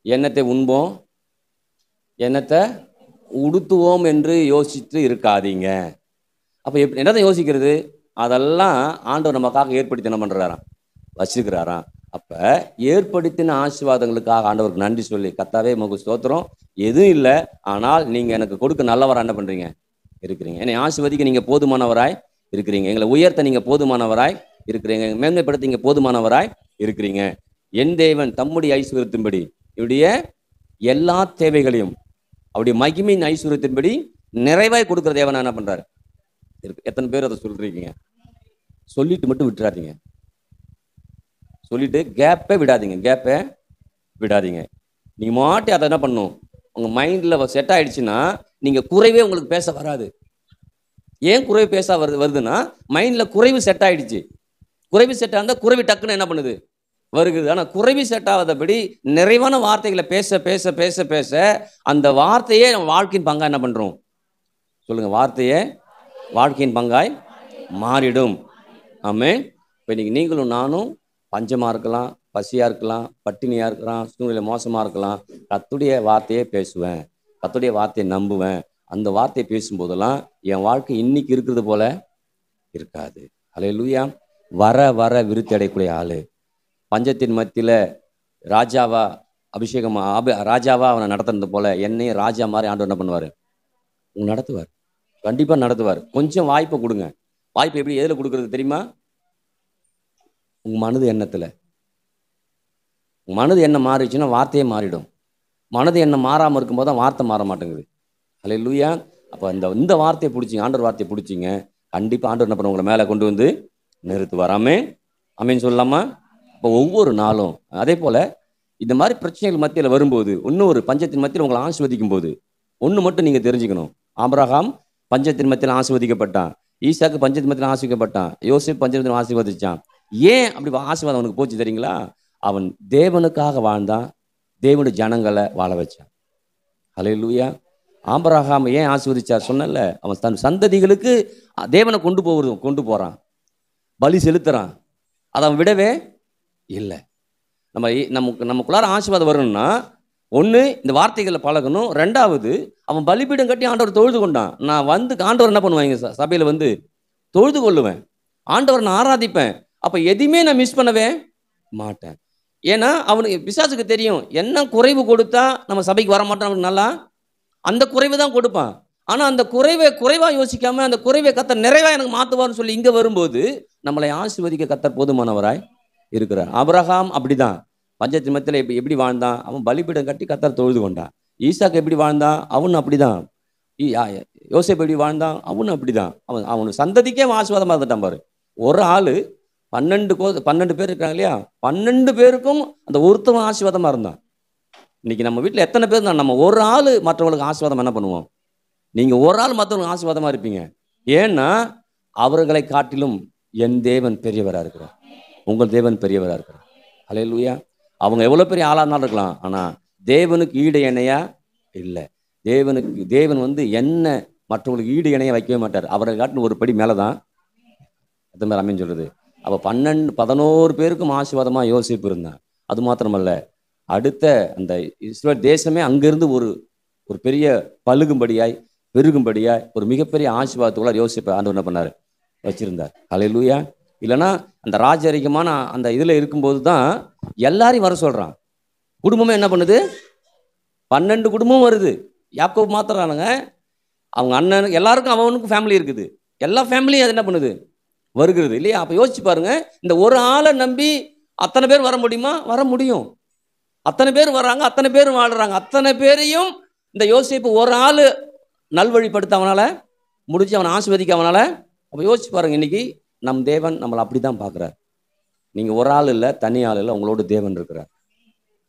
எண்ணத்தை உண்போம், எண்ணத்தை உடுத்துவோம் என்று யோசித்து இருக்காதீங்க. அப்போ என்னதான் யோசிக்கிறது? அதெல்லாம் ஆண்டவர் நமக்காக ஏற்படுத்தி என்ன பண்ணுறாராம்? வச்சிருக்கிறாராம். அப்போ ஏற்படுத்தின ஆசீர்வாதங்களுக்காக ஆண்டவருக்கு நன்றி சொல்லி, கர்த்தாவே உமக்கு ஸ்தோத்திரம், எதுவும் இல்லை ஆனால் நீங்கள் எனக்கு கொடுக்க நல்லவராக என்ன பண்ணுறீங்க? இருக்கிறீங்க. என்னை ஆசீர்வதிக்க நீங்கள் போதுமானவராய் இருக்கிறீங்க. எங்களை உயர்த்த நீங்க போதுமானவராய் இருக்கிறீங்க. மேன்மைப்படுத்த நீங்க போதுமானவராய் இருக்கிறீங்க. என் தேவன் தம்முடைய ஐஸ்வர்யத்தின்படி இவருடைய எல்லா தேவைகளையும் அவருடைய மகிமையின் ஐஸ்வர்யத்தின்படி நிறைவாய் கொடுக்குற தேவன் என்ன பண்றாரு? எத்தனை பேர் அதை சொல்றீங்க? சொல்லிட்டு மட்டும் விட்டுறாதீங்க. சொல்லிட்டு கேப்பே விடாதீங்க. நீங்க மாட்டி அதை என்ன பண்ணும், உங்க மைண்ட்ல செட் ஆயிடுச்சுன்னா நீங்க குறைவே உங்களுக்கு பேச வராது. ஏன் குறைவு பேச வருதுன்னா மைண்ட்ல குறைவு செட் ஆயிடுச்சு. குறைவு செட் ஆகுதா குறைவு டக்குன்னு என்ன பண்ணுது வருகிறது. ஆனா குறைவு செட் ஆகாதபடி நிறைவான வார்த்தைகளை பேச பேச பேச பேச அந்த வார்த்தையே நம்ம வாழ்க்கையின் பங்கா என்ன பண்றோம் சொல்லுங்க? வார்த்தையே வாழ்க்கையின் பங்காய் மாறிடும். ஆமென். இப்போ இன்னைக்கு நீங்களும் நானும் பஞ்சமா இருக்கலாம், பசியா இருக்கலாம், பட்டினியா இருக்கலாம், சூழ்நிலை மோசமா இருக்கலாம். கர்த்தருடைய வார்த்தையே பேசுவேன், கர்த்தருடைய வார்த்தையை நம்புவேன். அந்த வார்த்தையை பேசும்போதெல்லாம் என் வாழ்க்கை இன்னைக்கு இருக்கிறது போல இருக்காது. அல்லேலூயா. வர வர விருத்தி அடையக்கூடிய ஆளு. பஞ்சத்தின் மத்தியில ராஜாவா அபிஷேகம் ராஜாவா அவனை நடத்துறது போல என்னையும் ராஜா மாதிரி ஆண்டவர் என்ன பண்ணுவாரு? உங்க நடத்துவார், கண்டிப்பா நடத்துவார். கொஞ்சம் வாய்ப்பை கொடுங்க. வாய்ப்பு எப்படி எதுல கொடுக்கறது தெரியுமா? உங்க மனது எண்ணத்துல. உங்க மனது எண்ணம் மாறிடுச்சுன்னா வார்த்தையே மாறிடும். மனது எண்ணம் மாறாம இருக்கும்போது தான் வார்த்தை மாற மாட்டேங்குது. அல்லேலூயா. அப்போ இந்த வார்த்தையை பிடிச்சிங்க, ஆண்டவர் வார்த்தையை பிடிச்சிங்க, கண்டிப்பா ஆண்டவர் என்ன பண்ண உங்களை மேலே கொண்டு வந்து நிறுத்துவார். ஆமென். ஆமென் சொல்லலாமா? இப்போ ஒவ்வொரு நாளும் அதே போல இந்த மாதிரி பிரச்சனைகள் மத்தியில் வரும்போது, இன்னும் ஒரு பஞ்சத்தின் மத்தியில் உங்களை ஆசீர்வதிக்கும் போது ஒன்று மட்டும் நீங்க தெரிஞ்சுக்கணும். ஆபிரகாம் பஞ்சத்தின் மத்தியில் ஆசீர்வதிக்கப்பட்டான், ஈசாக்கு பஞ்சத்தின் மத்தியில் ஆசீர்வதிக்கப்பட்டான், யோசேப்பு பஞ்சத்தின் ஆசீர்வதிச்சான். ஏன் அப்படி ஆசீர்வாதம் அவனுக்கு போச்சு தெரியுங்களா? அவன் தேவனுக்காக வாழ்ந்தான், தேவனுடைய ஜனங்களை வாழ வச்சான். அல்லேலூயா. ஆபிரகாம் ஏன் ஆசீர்வதிச்சார் சொன்னல? அவன் தன் சந்ததிகளுக்கு தேவனை கொண்டு போறான், பலி செலுத்துறான். அதை அவன் விடவே இல்லை. நமக்குள்ளார ஆசீர்வாதம் வரணும்னா ஒன்று இந்த வார்த்தைகளை பழகணும். ரெண்டாவது அவன் பலிபீடம் கட்டி ஆண்டவர் தொழுது கொண்டான். நான் ஆண்டவர் என்ன பண்ணுவாங்க சபையில் தொழுது கொள்ளுவேன், ஆண்டவர் நான் ஆராதிப்பேன். அப்போ எதையுமே நான் மிஸ் பண்ணவே மாட்டேன். ஏன்னா அவனுக்கு பிசாசுக்கு தெரியும் என்ன குறைவு கொடுத்தா நம்ம சபைக்கு வர மாட்டோம். அவனுக்கு நல்லா அந்த குறைவு தான் கொடுப்பான். ஆனால் அந்த குறைவா யோசிக்காம அந்த குறைவை கத்தர் நிறைவா எனக்கு மாற்றுவார்னு சொல்லி இங்கே வரும்போது நம்மளை ஆசீர்வதிக்க கத்தர் போதுமானவராய் இருக்கிறார். ஆபிரகாம் அப்படிதான் பஞ்சத்தின் மத்தியில் எப்படி வாழ்ந்தான்? அவன் பலிபீடம் கட்டி கத்தர் தொழுது கொண்டான். ஈசாக்கு எப்படி வாழ்ந்தான்? அவனு அப்படிதான். யோசேப்பு எப்படி வாழ்ந்தான்? அவனு அப்படிதான். அவனுக்கு சந்ததிக்கே ஆசீர்வாதமாக இருந்துட்டான் பாரு. ஒரு ஆளு 12 பேர் இருக்காங்க இல்லையா, 12 பேருக்கும் அந்த ஒருத்தவன் ஆசீர்வாதமா இருந்தான். இன்னைக்கு நம்ம வீட்டில் எத்தனை பேர் தான் நம்ம ஒரு ஆள் மற்றவங்களுக்கு ஆசீர்வாதம் என்ன பண்ணுவோம்? நீங்க ஒரு ஆள் மற்றவங்களுக்கு ஆசீர்வாதமா இருப்பீங்க. ஏன்னா அவர்களை காட்டிலும் என் தேவன் பெரியவரா இருக்கிறார், உங்கள் தேவன் பெரியவரா இருக்கிறார். அல்லேலூயா. அவங்க எவ்வளவு பெரிய ஆளா இருந்தாலும் இருக்கலாம், ஆனா தேவனுக்கு ஈடு இணையா இல்லை. தேவன் என்ன மற்றவங்களுக்கு ஈடு இணைய வைக்கவே மாட்டார். அவரை காட்டிலும் ஒரு படி மேலதான் எத்தனை பேர் அமைன்னு சொல்றது. அப்ப 11 பேருக்கும் ஆசீர்வாதமா யோசிப்பு இருந்தான். அது மாத்திரமல்ல, அடுத்த அந்த இஸ்ரவேல் தேசமே அங்கிருந்து ஒரு பெரிய பெருகும்படியாய் ஒரு மிகப்பெரிய ஆசீர்வாதத்துக்குள்ள யோசிப்பை ஆண்டவர் என்ன பண்ணாரு? வச்சிருந்தார். அல்லேலூயா. இல்லைன்னா அந்த ராஜரிகமான அந்த இதுல இருக்கும்போது தான் எல்லாரையும் வர சொல்றான். குடும்பமே என்ன பண்ணுது? 12 குடும்பமும் வருது. யாக்கோபு மாத்திரானுங்க, அவங்க அண்ணன் எல்லாருக்கும் அவனுக்கும் ஃபேமிலி இருக்குது. எல்லா ஃபேமிலியும் அது என்ன பண்ணுது? வருகிறது இல்லையா? அப்ப யோசிச்சு பாருங்க, இந்த ஒரு ஆளை நம்பி அத்தனை பேர் வர முடியுமா? வர முடியும். அத்தனை பேர் வர்றாங்க, அத்தனை பேர் வாழ்றாங்க. அத்தனை பேரையும் இந்த யோசேப்பு ஒரு ஆள் நல்வழிப்படுத்த அவனால முடிஞ்சு, அவனை ஆசீர்வதிக்க அவனால. அப்ப யோசிச்சு பாருங்க, இன்னைக்கு நம் தேவன் நம்மளை அப்படிதான் பார்க்கிறார். நீங்க ஒரு ஆள் இல்லை, தனி ஆள் இல்லை, உங்களோட தேவன் இருக்கிறார்.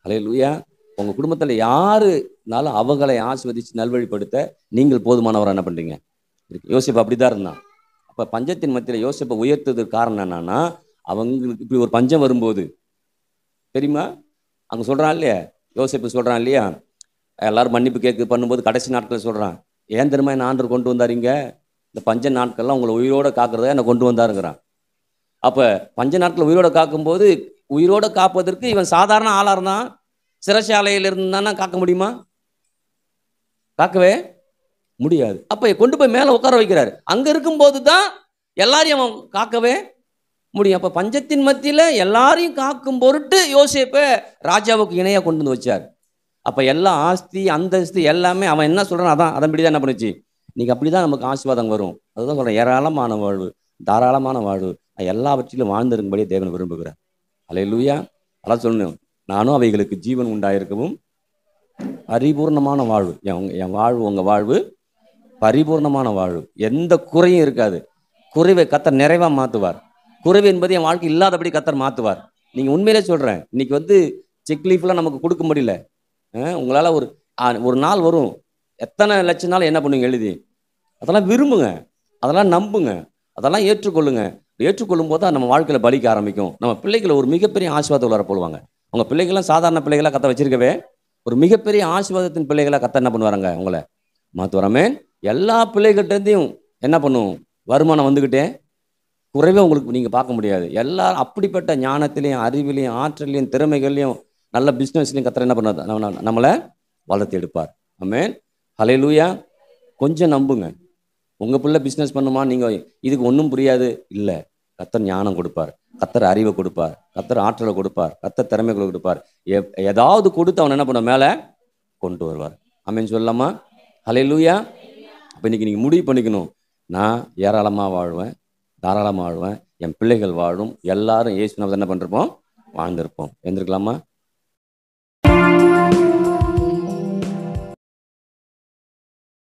அல்லேலூயா. உங்க குடும்பத்துல யாருனாலும் அவங்களை ஆசீர்வதிச்சு நல்வழிப்படுத்த நீங்கள் போதுமானவரை என்ன பண்றீங்க? யோசேப்பு அப்படிதான் இருந்தான். அப்ப பஞ்சத்தின் மத்தியில யோசேப்பை உயர்த்ததுக்கு காரணம் என்னன்னா, அவங்களுக்கு இப்படி ஒரு பஞ்சம் வரும்போது தெரியுமா, அங்க சொல்றான் இல்லையா, யோசேப்பு சொல்றான் இல்லையா, எல்லாரும் மன்னிப்பு கேட்க பண்ணும்போது கடைசி நாட்கள் சொல்றான், ஏன் தெரியுமா என்ன ஆண்டவர் கொண்டு வந்தாருங்க? இந்த பஞ்ச நாட்கள்லாம் உங்களை உயிரோட காக்கிறதா என்ன கொண்டு வந்தாருங்கிறான். அப்ப பஞ்ச நாட்கள் உயிரோட காக்கும்போது, உயிரோட காப்பதற்கு இவன் சாதாரண ஆளா இருந்தான். சிறைச்சாலையில் இருந்தானா காக்க முடியுமா? காக்கவே முடியாது. அப்ப கொண்டு போய் மேல உட்கார வைக்கிறாரு. அங்க இருக்கும்போது தான் எல்லாரையும் அவன் காக்கவே முடியும். அப்ப பஞ்சத்தின் மத்தியில எல்லாரையும் காக்கும் பொருட்டு யோசேப்பை ராஜாவுக்கு இணையா கொண்டு வந்து வச்சார். அப்ப எல்லா ஆஸ்தி அந்தஸ்து எல்லாமே அவன் என்ன சொல்றான், அதன்படிதான் என்ன பண்ணுச்சு. இன்னைக்கு அப்படிதான் நமக்கு ஆசீர்வாதம் வரும். அதுதான் சொல்றேன், ஏராளமான வாழ்வு. தாராளமான வாழ்வு, எல்லாவற்றிலும் வாழ்ந்திருக்கும்படி தேவன் விரும்புகிறார். அல்லேலூயா. அதான் சொல்லணும், நானும் அவைகளுக்கு ஜீவன் உண்டாயிருக்கவும் பரிபூர்ணமான வாழ்வு. என் வாழ்வு, உங்கள் வாழ்வு பரிபூர்ணமான வாழ்வு, எந்த குறையும் இருக்காது. குறைவை கர்த்தர் நிறைவாக மாற்றுவார். குறைவு என்பது என் வாழ்க்கை இல்லாதபடி கர்த்தர் மாற்றுவார். நீங்கள் உண்மையிலே சொல்கிறேன், இன்னைக்கு செக் லீஃப்லாம் நமக்கு கொடுக்க முடியல. உங்களால் ஒரு நாள் வரும், எத்தனை லட்சம் நாள் என்ன பண்ணுவீங்க எழுதி? அதெல்லாம் விரும்புங்க, அதெல்லாம் நம்புங்க, அதெல்லாம் ஏற்றுக்கொள்ளுங்க. ஏற்றுக்கொள்ளும் போது நம்ம வாழ்க்கையில் பலிக்க ஆரம்பிக்கும். நம்ம பிள்ளைகளை ஒரு மிகப்பெரிய ஆசீர்வாதத்தில் வர போடுவாங்க. அவங்க பிள்ளைகள்லாம் சாதாரண பிள்ளைகளாக கத்த வச்சிருக்கவே ஒரு மிகப்பெரிய ஆசீர்வாதத்தின் பிள்ளைகளாக கத்த என்ன பண்ணுவாருங்க உங்களை மாற்றுவாரமே. எல்லா பிள்ளைகிட்டேயும் என்ன பண்ணும், வருமானம் வந்துக்கிட்டே, குறைவே உங்களுக்கு நீங்கள் பார்க்க முடியாது. எல்லாரும் அப்படிப்பட்ட ஞானத்திலையும் அறிவிலையும் ஆற்றலையும் திறமைகள்லையும் நல்ல பிஸ்னஸ்லையும் கத்தர் என்ன பண்ண நம்மளை வளர்த்து எடுப்பார். ஆமென். ஹல்லேலூயா. கொஞ்சம் நம்புங்க. உங்கள் பிள்ளை பிஸ்னஸ் பண்ணுமா, நீங்கள் இதுக்கு ஒன்றும் புரியாது இல்லை, கத்தர் ஞானம் கொடுப்பார், கத்தர் அறிவை கொடுப்பார், கத்தர் ஆற்றலை கொடுப்பார், கத்தர் திறமைகளை கொடுப்பார். ஏதாவது கொடுத்து அவன் என்ன பண்ண மேலே கொண்டு வருவார். ஆமென் சொல்லலாமா? ஹல்லேலூயா. அப்போ இன்னைக்கு நீங்கள் முடிவு பண்ணிக்கணும், நான் ஏராளமாக வாழ்வேன், தாராளமாக வாழ்வேன், என் பிள்ளைகள் வாழும், எல்லாரும் இயேசு நாமத்தில் என்ன பண்ணிருப்போம், வாழ்ந்திருப்போம். எழுந்திருக்கலாமா?